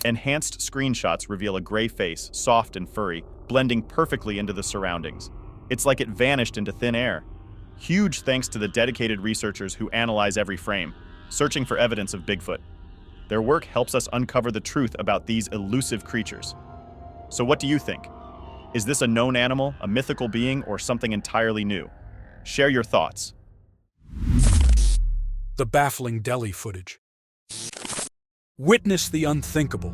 Enhanced screenshots reveal a gray face, soft and furry, blending perfectly into the surroundings. It's like it vanished into thin air. Huge thanks to the dedicated researchers who analyze every frame, searching for evidence of Bigfoot. Their work helps us uncover the truth about these elusive creatures. So what do you think? Is this a known animal, a mythical being, or something entirely new? Share your thoughts. The baffling Delhi footage. Witness the unthinkable.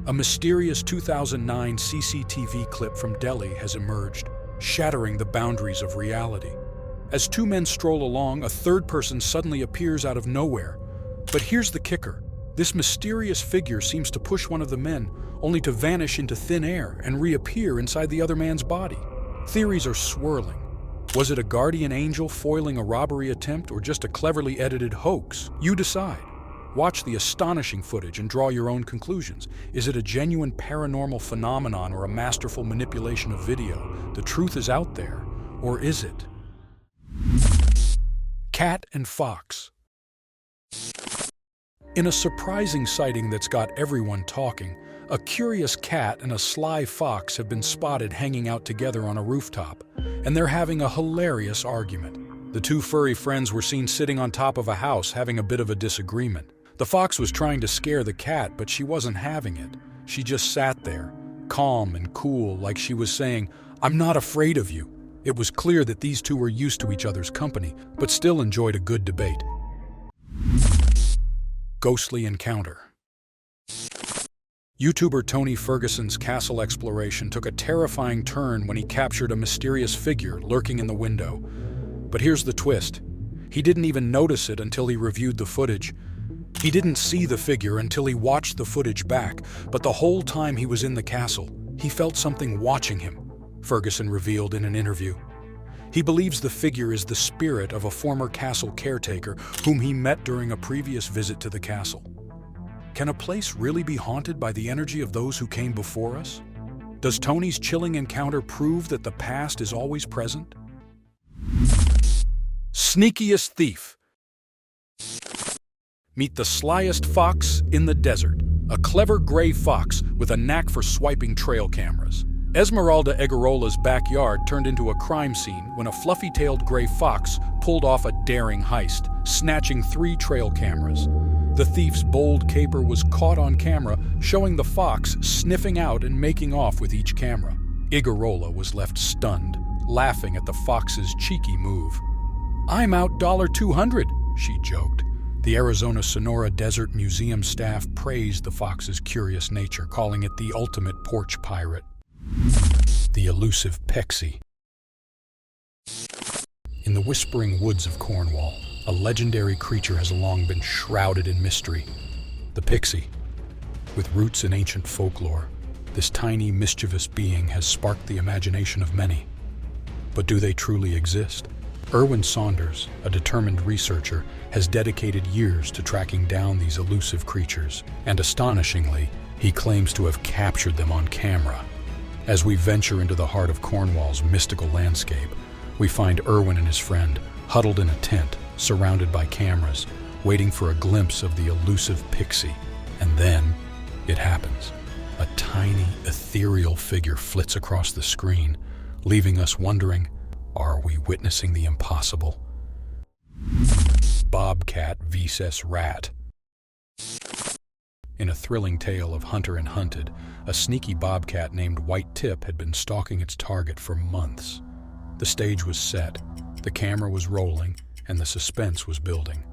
A mysterious 2009 CCTV clip from Delhi has emerged, shattering the boundaries of reality. As two men stroll along, a third person suddenly appears out of nowhere. But here's the kicker. This mysterious figure seems to push one of the men, only to vanish into thin air and reappear inside the other man's body. Theories are swirling. Was it a guardian angel foiling a robbery attempt, or just a cleverly edited hoax? You decide. Watch the astonishing footage and draw your own conclusions. Is it a genuine paranormal phenomenon or a masterful manipulation of video? The truth is out there, or is it? Cat and fox. In a surprising sighting that's got everyone talking, a curious cat and a sly fox have been spotted hanging out together on a rooftop, and they're having a hilarious argument. The two furry friends were seen sitting on top of a house having a bit of a disagreement. The fox was trying to scare the cat, but she wasn't having it. She just sat there, calm and cool, like she was saying, "I'm not afraid of you." It was clear that these two were used to each other's company, but still enjoyed a good debate. Ghostly encounter. YouTuber Tony Ferguson's castle exploration took a terrifying turn when he captured a mysterious figure lurking in the window. But here's the twist. He didn't even notice it until he reviewed the footage. He didn't see the figure until he watched the footage back, but the whole time he was in the castle, he felt something watching him, Ferguson revealed in an interview. He believes the figure is the spirit of a former castle caretaker whom he met during a previous visit to the castle. Can a place really be haunted by the energy of those who came before us? Does Tony's chilling encounter prove that the past is always present? Sneakiest thief. Meet the slyest fox in the desert, a clever gray fox with a knack for swiping trail cameras. Esmeralda Egarola's backyard turned into a crime scene when a fluffy-tailed gray fox pulled off a daring heist, snatching 3 trail cameras. The thief's bold caper was caught on camera, showing the fox sniffing out and making off with each camera. Igarola was left stunned, laughing at the fox's cheeky move. "I'm out $200," she joked. The Arizona Sonora Desert Museum staff praised the fox's curious nature, calling it the ultimate porch pirate. The elusive Pixie. In the whispering woods of Cornwall, a legendary creature has long been shrouded in mystery. The Pixie. With roots in ancient folklore, this tiny, mischievous being has sparked the imagination of many. But do they truly exist? Erwin Saunders, a determined researcher, has dedicated years to tracking down these elusive creatures, and astonishingly, he claims to have captured them on camera. As we venture into the heart of Cornwall's mystical landscape, we find Erwin and his friend huddled in a tent, surrounded by cameras, waiting for a glimpse of the elusive Pixie. And then, it happens. A tiny, ethereal figure flits across the screen, leaving us wondering, are we witnessing the impossible? Bobcat vs. Rat. In a thrilling tale of hunter and hunted, a sneaky bobcat named White Tip had been stalking its target for months. The stage was set, the camera was rolling, and the suspense was building.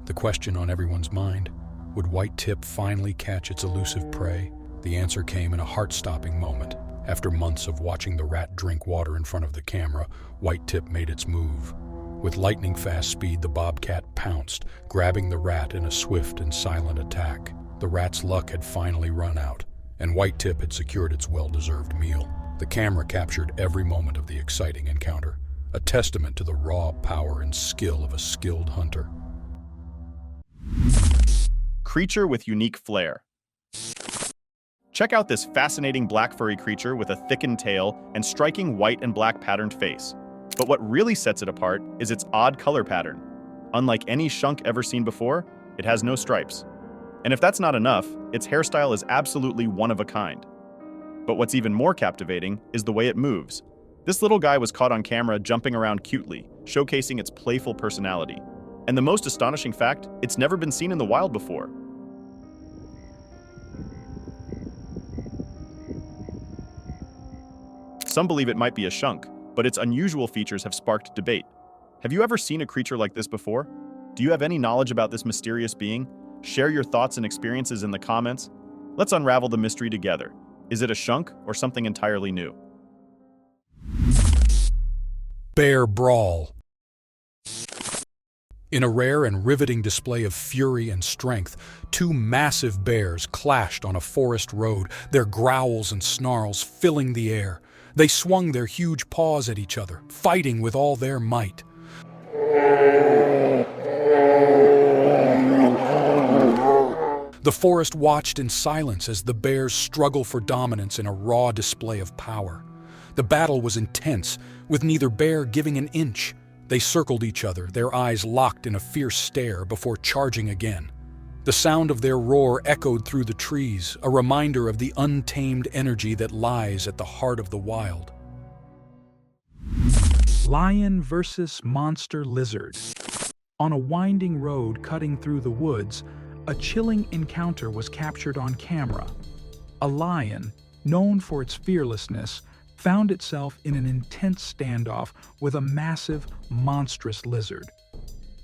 The question on everyone's mind, would White Tip finally catch its elusive prey? The answer came in a heart-stopping moment. After months of watching the rat drink water in front of the camera, White Tip made its move. With lightning-fast speed, the bobcat pounced, grabbing the rat in a swift and silent attack. The rat's luck had finally run out, and White Tip had secured its well-deserved meal. The camera captured every moment of the exciting encounter, a testament to the raw power and skill of a skilled hunter. Creature with unique flair. Check out this fascinating black furry creature with a thickened tail and striking white and black patterned face. But what really sets it apart is its odd color pattern. Unlike any skunk ever seen before, it has no stripes. And if that's not enough, its hairstyle is absolutely one of a kind. But what's even more captivating is the way it moves. This little guy was caught on camera jumping around cutely, showcasing its playful personality. And the most astonishing fact, it's never been seen in the wild before. Some believe it might be a skunk, but its unusual features have sparked debate. Have you ever seen a creature like this before? Do you have any knowledge about this mysterious being? Share your thoughts and experiences in the comments. Let's unravel the mystery together. Is it a skunk or something entirely new? Bear Brawl. In a rare and riveting display of fury and strength, 2 massive bears clashed on a forest road, their growls and snarls filling the air. They swung their huge paws at each other, fighting with all their might. The forest watched in silence as the bears struggled for dominance in a raw display of power. The battle was intense, with neither bear giving an inch. They circled each other, their eyes locked in a fierce stare before charging again. The sound of their roar echoed through the trees, a reminder of the untamed energy that lies at the heart of the wild. Lion versus monster lizard. On a winding road cutting through the woods, a chilling encounter was captured on camera. A lion, known for its fearlessness, found itself in an intense standoff with a massive, monstrous lizard.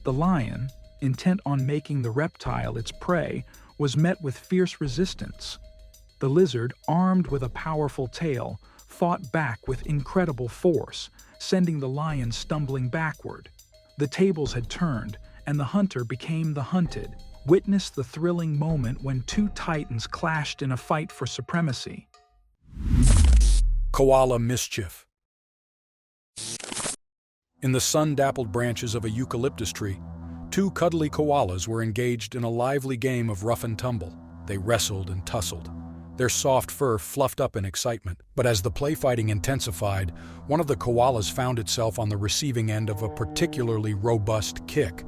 The lion, intent on making the reptile its prey, was met with fierce resistance. The lizard, armed with a powerful tail, fought back with incredible force, sending the lion stumbling backward. The tables had turned, and the hunter became the hunted. Witness the thrilling moment when 2 titans clashed in a fight for supremacy. Koala mischief. In the sun-dappled branches of a eucalyptus tree, 2 cuddly koalas were engaged in a lively game of rough and tumble. They wrestled and tussled, their soft fur fluffed up in excitement. But as the play-fighting intensified, one of the koalas found itself on the receiving end of a particularly robust kick.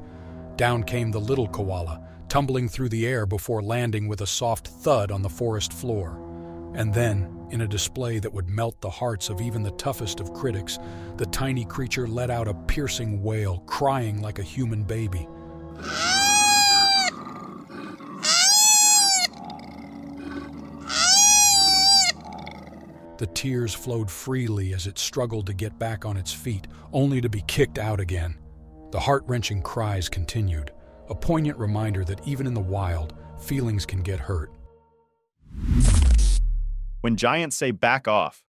Down came the little koala, tumbling through the air before landing with a soft thud on the forest floor. And then, In a display that would melt the hearts of even the toughest of critics, the tiny creature let out a piercing wail, crying like a human baby. The tears flowed freely as it struggled to get back on its feet, only to be kicked out again. The heart-wrenching cries continued, a poignant reminder that even in the wild, feelings can get hurt. When giants say back off,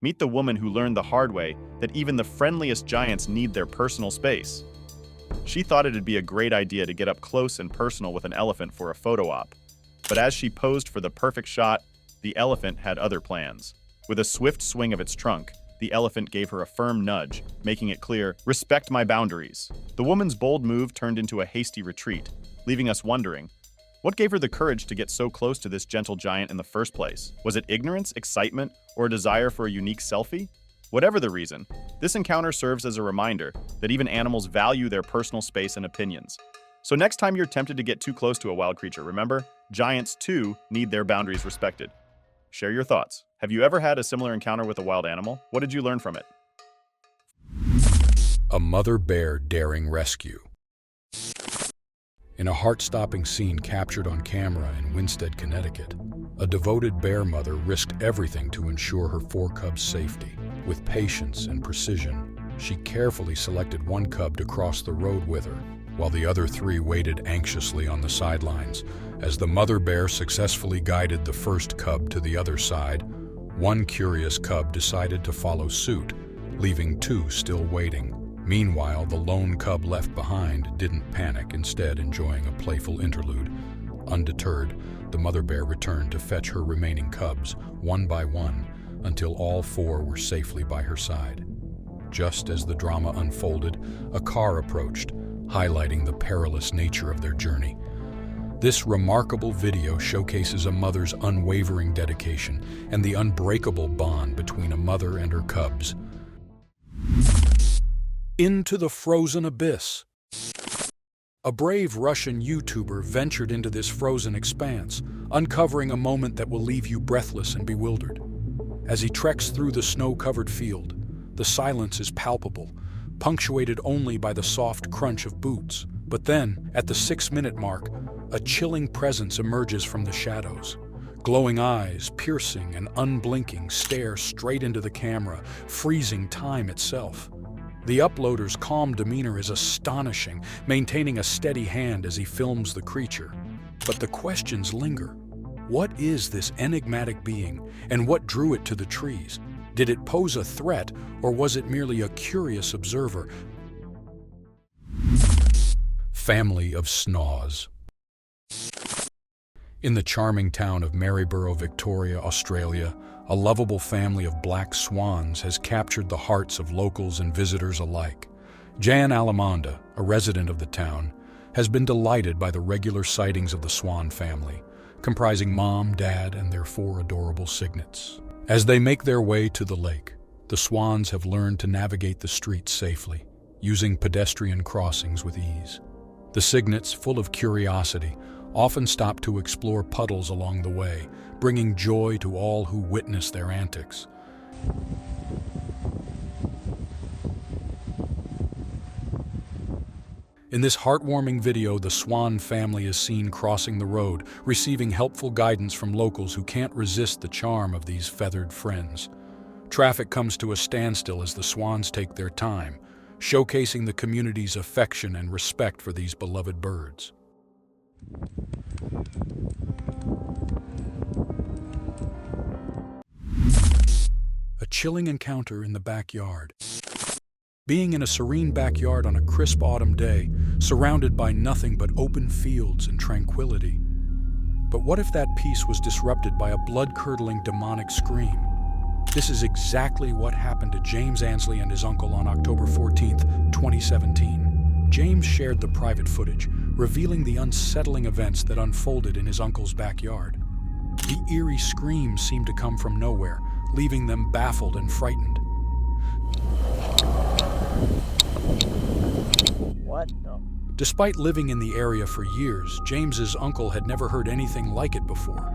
meet the woman who learned the hard way that even the friendliest giants need their personal space. She thought it'd be a great idea to get up close and personal with an elephant for a photo op. But as she posed for the perfect shot, the elephant had other plans. With a swift swing of its trunk, the elephant gave her a firm nudge, making it clear, "Respect my boundaries." The woman's bold move turned into a hasty retreat, leaving us wondering, what gave her the courage to get so close to this gentle giant in the first place? Was it ignorance, excitement, or a desire for a unique selfie? Whatever the reason, this encounter serves as a reminder that even animals value their personal space and opinions. So next time you're tempted to get too close to a wild creature, remember, giants too need their boundaries respected. Share your thoughts. Have you ever had a similar encounter with a wild animal? What did you learn from it? A mother bear daring rescue. In a heart-stopping scene captured on camera in Winsted, Connecticut, a devoted bear mother risked everything to ensure her 4 cubs' safety. With patience and precision, she carefully selected one cub to cross the road with her, while the other 3 waited anxiously on the sidelines. As the mother bear successfully guided the first cub to the other side, one curious cub decided to follow suit, leaving 2 still waiting. Meanwhile, the lone cub left behind didn't panic, instead enjoying a playful interlude. Undeterred, the mother bear returned to fetch her remaining cubs, one by one, until all 4 were safely by her side. Just as the drama unfolded, a car approached, highlighting the perilous nature of their journey. This remarkable video showcases a mother's unwavering dedication and the unbreakable bond between a mother and her cubs. Into the frozen abyss. A brave Russian YouTuber ventured into this frozen expanse, uncovering a moment that will leave you breathless and bewildered. As he treks through the snow-covered field, the silence is palpable, punctuated only by the soft crunch of boots. But then, at the 6-minute mark, a chilling presence emerges from the shadows. Glowing eyes, piercing and unblinking, stare straight into the camera, freezing time itself. The uploader's calm demeanor is astonishing, maintaining a steady hand as he films the creature. But the questions linger. What is this enigmatic being, and what drew it to the trees? Did it pose a threat, or was it merely a curious observer? Family of Snaws. In the charming town of Maryborough, Victoria, Australia, a lovable family of black swans has captured the hearts of locals and visitors alike. Jan Alamonda, a resident of the town, has been delighted by the regular sightings of the swan family, comprising mom, dad, and their 4 adorable cygnets. As they make their way to the lake, the swans have learned to navigate the streets safely, using pedestrian crossings with ease. The cygnets, full of curiosity, often stop to explore puddles along the way, bringing joy to all who witness their antics. In this heartwarming video, the swan family is seen crossing the road, receiving helpful guidance from locals who can't resist the charm of these feathered friends. Traffic comes to a standstill as the swans take their time, showcasing the community's affection and respect for these beloved birds. A chilling encounter in the backyard. Being in a serene backyard on a crisp autumn day, surrounded by nothing but open fields and tranquility. But what if that peace was disrupted by a blood-curdling demonic scream? This is exactly what happened to James Ansley and his uncle on October 14, 2017. James shared the private footage, revealing the unsettling events that unfolded in his uncle's backyard. The eerie screams seemed to come from nowhere, leaving them baffled and frightened. What the? Despite living in the area for years, James's uncle had never heard anything like it before.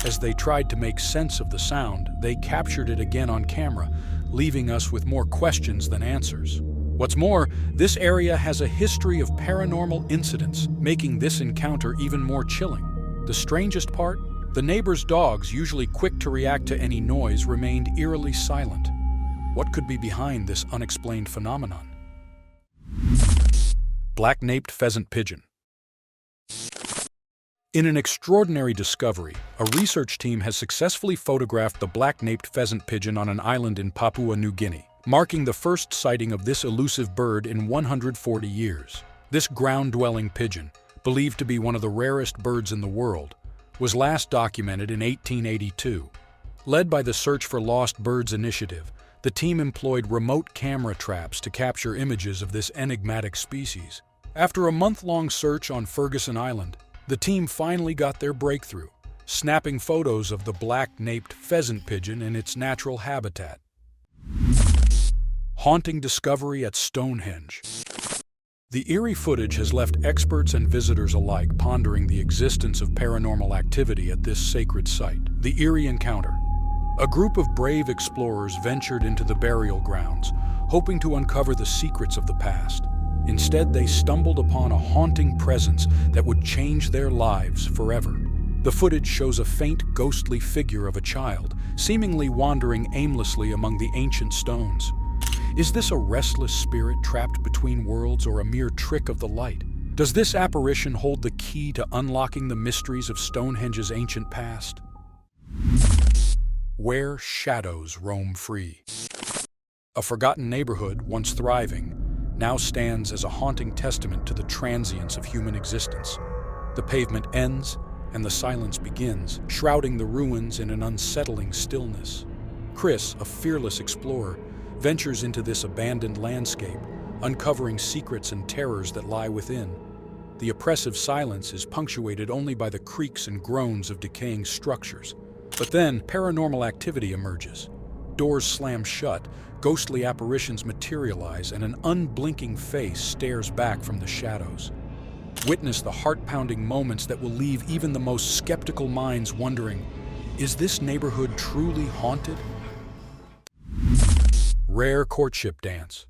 As they tried to make sense of the sound, they captured it again on camera, leaving us with more questions than answers. What's more, this area has a history of paranormal incidents, making this encounter even more chilling. The strangest part? The neighbors' dogs, usually quick to react to any noise, remained eerily silent. What could be behind this unexplained phenomenon? Black-naped pheasant pigeon. In an extraordinary discovery, a research team has successfully photographed the black-naped pheasant pigeon on an island in Papua New Guinea, marking the first sighting of this elusive bird in 140 years. This ground-dwelling pigeon, believed to be one of the rarest birds in the world, was last documented in 1882. Led by the Search for Lost Birds initiative, the team employed remote camera traps to capture images of this enigmatic species. After a month-long search on Ferguson Island, the team finally got their breakthrough, snapping photos of the black-naped pheasant pigeon in its natural habitat. Haunting discovery at Stonehenge. The eerie footage has left experts and visitors alike pondering the existence of paranormal activity at this sacred site. The eerie encounter. A group of brave explorers ventured into the burial grounds, hoping to uncover the secrets of the past. Instead, they stumbled upon a haunting presence that would change their lives forever. The footage shows a faint, ghostly figure of a child, seemingly wandering aimlessly among the ancient stones. Is this a restless spirit trapped between worlds or a mere trick of the light? Does this apparition hold the key to unlocking the mysteries of Stonehenge's ancient past? Where shadows roam free. A forgotten neighborhood, once thriving, now stands as a haunting testament to the transience of human existence. The pavement ends, and the silence begins, shrouding the ruins in an unsettling stillness. Chris, a fearless explorer, ventures into this abandoned landscape, uncovering secrets and terrors that lie within. The oppressive silence is punctuated only by the creaks and groans of decaying structures. But then, paranormal activity emerges. Doors slam shut, ghostly apparitions materialize, and an unblinking face stares back from the shadows. Witness the heart-pounding moments that will leave even the most skeptical minds wondering, is this neighborhood truly haunted? Rare courtship dance.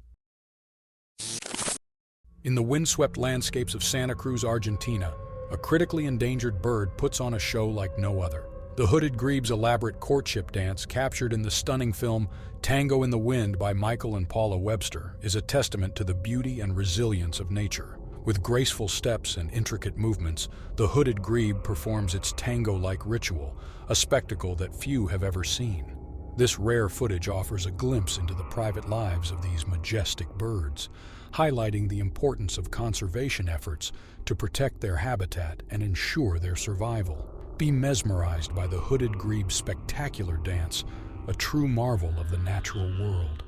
In the windswept landscapes of Santa Cruz, Argentina, a critically endangered bird puts on a show like no other. The hooded grebe's elaborate courtship dance, captured in the stunning film Tango in the Wind by Michael and Paula Webster, is a testament to the beauty and resilience of nature. With graceful steps and intricate movements, the hooded grebe performs its tango-like ritual, a spectacle that few have ever seen. This rare footage offers a glimpse into the private lives of these majestic birds, highlighting the importance of conservation efforts to protect their habitat and ensure their survival. Be mesmerized by the hooded grebe's spectacular dance, a true marvel of the natural world.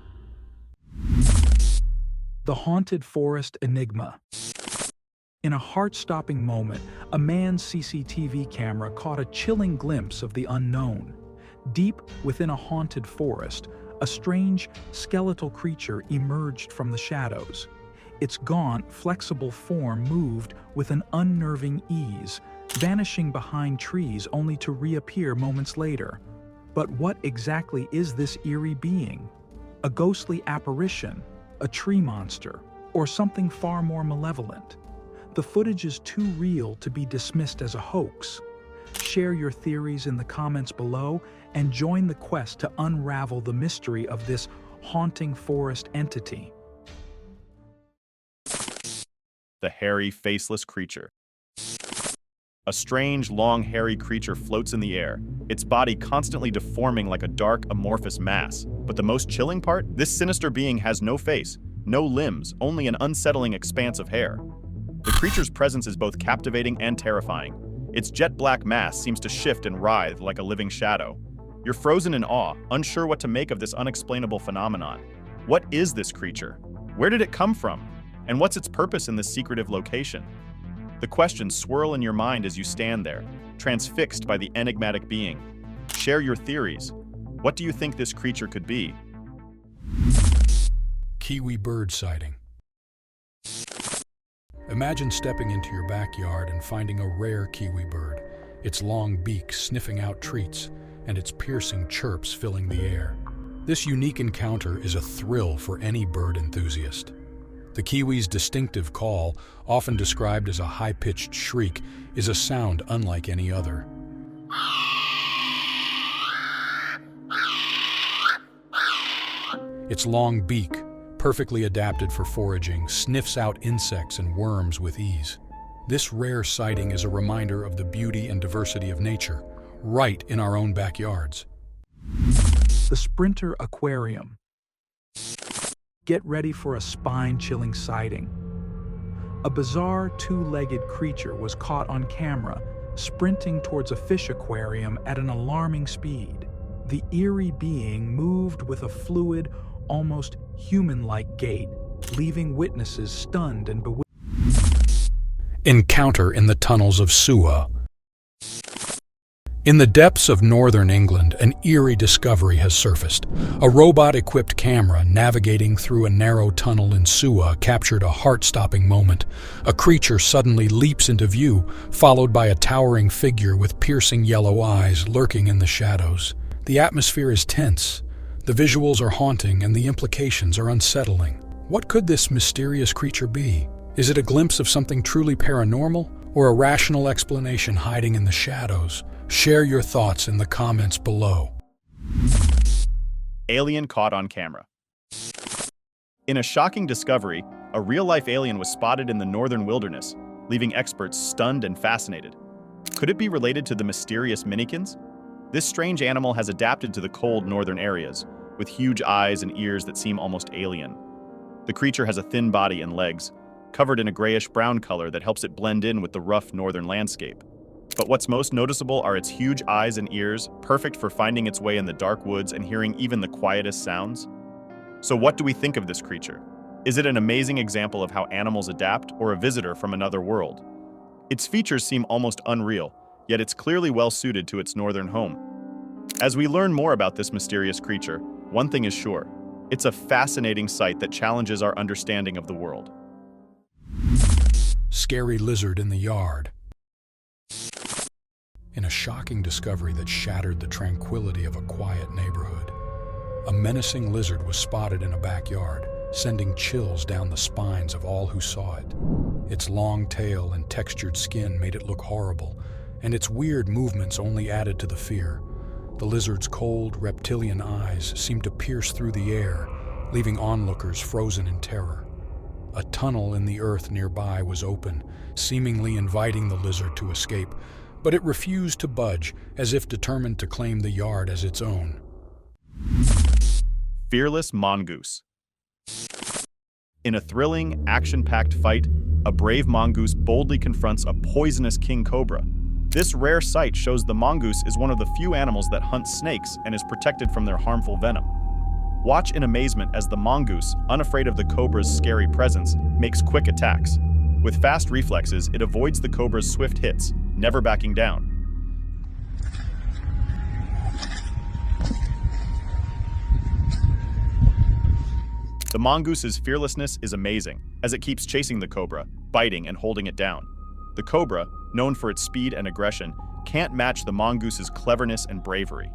The haunted forest enigma. In a heart-stopping moment, a man's CCTV camera caught a chilling glimpse of the unknown. Deep within a haunted forest, a strange, skeletal creature emerged from the shadows. Its gaunt, flexible form moved with an unnerving ease, vanishing behind trees only to reappear moments later. But what exactly is this eerie being? A ghostly apparition, a tree monster, or something far more malevolent? The footage is too real to be dismissed as a hoax. Share your theories in the comments below and join the quest to unravel the mystery of this haunting forest entity. The hairy, faceless creature. A strange, long, hairy creature floats in the air, its body constantly deforming like a dark, amorphous mass. But the most chilling part? This sinister being has no face, no limbs, only an unsettling expanse of hair. The creature's presence is both captivating and terrifying. Its jet-black mass seems to shift and writhe like a living shadow. You're frozen in awe, unsure what to make of this unexplainable phenomenon. What is this creature? Where did it come from? And what's its purpose in this secretive location? The questions swirl in your mind as you stand there, transfixed by the enigmatic being. Share your theories. What do you think this creature could be? Kiwi bird sighting. Imagine stepping into your backyard and finding a rare kiwi bird. its long beak sniffing out treats and its piercing chirps filling the air. This unique encounter is a thrill for any bird enthusiast. The kiwi's distinctive call, often described as a high-pitched shriek, is a sound unlike any other. Its long beak, perfectly adapted for foraging, sniffs out insects and worms with ease. This rare sighting is a reminder of the beauty and diversity of nature, right in our own backyards. The Sprinter Aquarium. Get ready for a spine-chilling sighting. A bizarre two-legged creature was caught on camera, sprinting towards a fish aquarium at an alarming speed. The eerie being moved with a fluid, almost human-like gait, leaving witnesses stunned and bewildered. Encounter in the tunnels of Suwa. In the depths of northern England, an eerie discovery has surfaced. A robot-equipped camera navigating through a narrow tunnel in Suwa captured a heart-stopping moment. A creature suddenly leaps into view, followed by a towering figure with piercing yellow eyes lurking in the shadows. The atmosphere is tense, the visuals are haunting, and the implications are unsettling. What could this mysterious creature be? Is it a glimpse of something truly paranormal, or a rational explanation hiding in the shadows? Share your thoughts in the comments below. Alien caught on camera. In a shocking discovery, a real-life alien was spotted in the northern wilderness, leaving experts stunned and fascinated. Could it be related to the mysterious minikins? This strange animal has adapted to the cold northern areas, with huge eyes and ears that seem almost alien. The creature has a thin body and legs, covered in a grayish-brown color that helps it blend in with the rough northern landscape. But what's most noticeable are its huge eyes and ears, perfect for finding its way in the dark woods and hearing even the quietest sounds. So what do we think of this creature? Is it an amazing example of how animals adapt, or a visitor from another world? Its features seem almost unreal, yet it's clearly well-suited to its northern home. As we learn more about this mysterious creature, one thing is sure: it's a fascinating sight that challenges our understanding of the world. Scary lizard in the yard. In a shocking discovery that shattered the tranquility of a quiet neighborhood, a menacing lizard was spotted in a backyard, sending chills down the spines of all who saw it. Its long tail and textured skin made it look horrible, and its weird movements only added to the fear. The lizard's cold, reptilian eyes seemed to pierce through the air, leaving onlookers frozen in terror. A tunnel in the earth nearby was open, seemingly inviting the lizard to escape, but it refused to budge, as if determined to claim the yard as its own. Fearless mongoose. In a thrilling, action-packed fight, a brave mongoose boldly confronts a poisonous king cobra. This rare sight shows the mongoose is one of the few animals that hunt snakes and is protected from their harmful venom. Watch in amazement as the mongoose, unafraid of the cobra's scary presence, makes quick attacks. With fast reflexes, it avoids the cobra's swift hits, never backing down. The mongoose's fearlessness is amazing, as it keeps chasing the cobra, biting and holding it down. The cobra, known for its speed and aggression, can't match the mongoose's cleverness and bravery.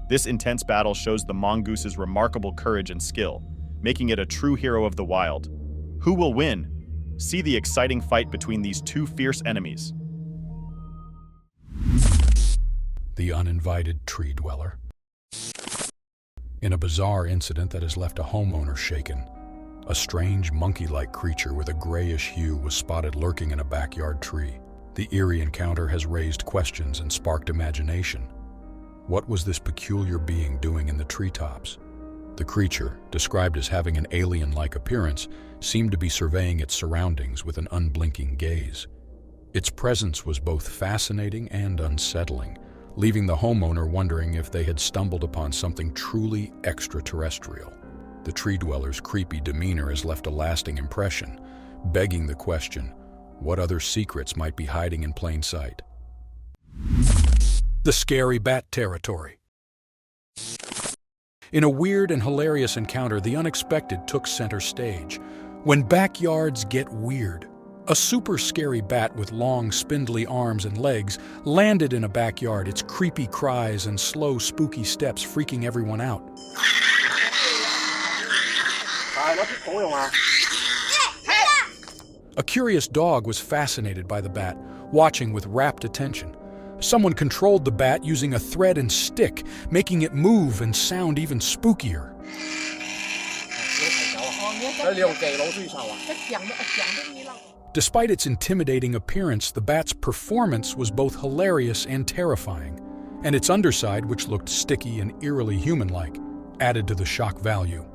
This intense battle shows the mongoose's remarkable courage and skill, making it a true hero of the wild. Who will win? See the exciting fight between these two fierce enemies. The uninvited tree dweller. In a bizarre incident that has left a homeowner shaken, a strange monkey-like creature with a grayish hue was spotted lurking in a backyard tree. The eerie encounter has raised questions and sparked imagination. What was this peculiar being doing in the treetops? The creature, described as having an alien-like appearance, seemed to be surveying its surroundings with an unblinking gaze. Its presence was both fascinating and unsettling, leaving the homeowner wondering if they had stumbled upon something truly extraterrestrial. The tree dweller's creepy demeanor has left a lasting impression, begging the question, what other secrets might be hiding in plain sight? The scary bat territory. In a weird and hilarious encounter, the unexpected took center stage. When backyards get weird, A super scary bat with long, spindly arms and legs landed in a backyard, its creepy cries and slow, spooky steps freaking everyone out. A curious dog was fascinated by the bat, watching with rapt attention. Someone controlled the bat using a thread and stick, making it move and sound even spookier. Despite its intimidating appearance, the bat's performance was both hilarious and terrifying, and its underside, which looked sticky and eerily human-like, added to the shock value.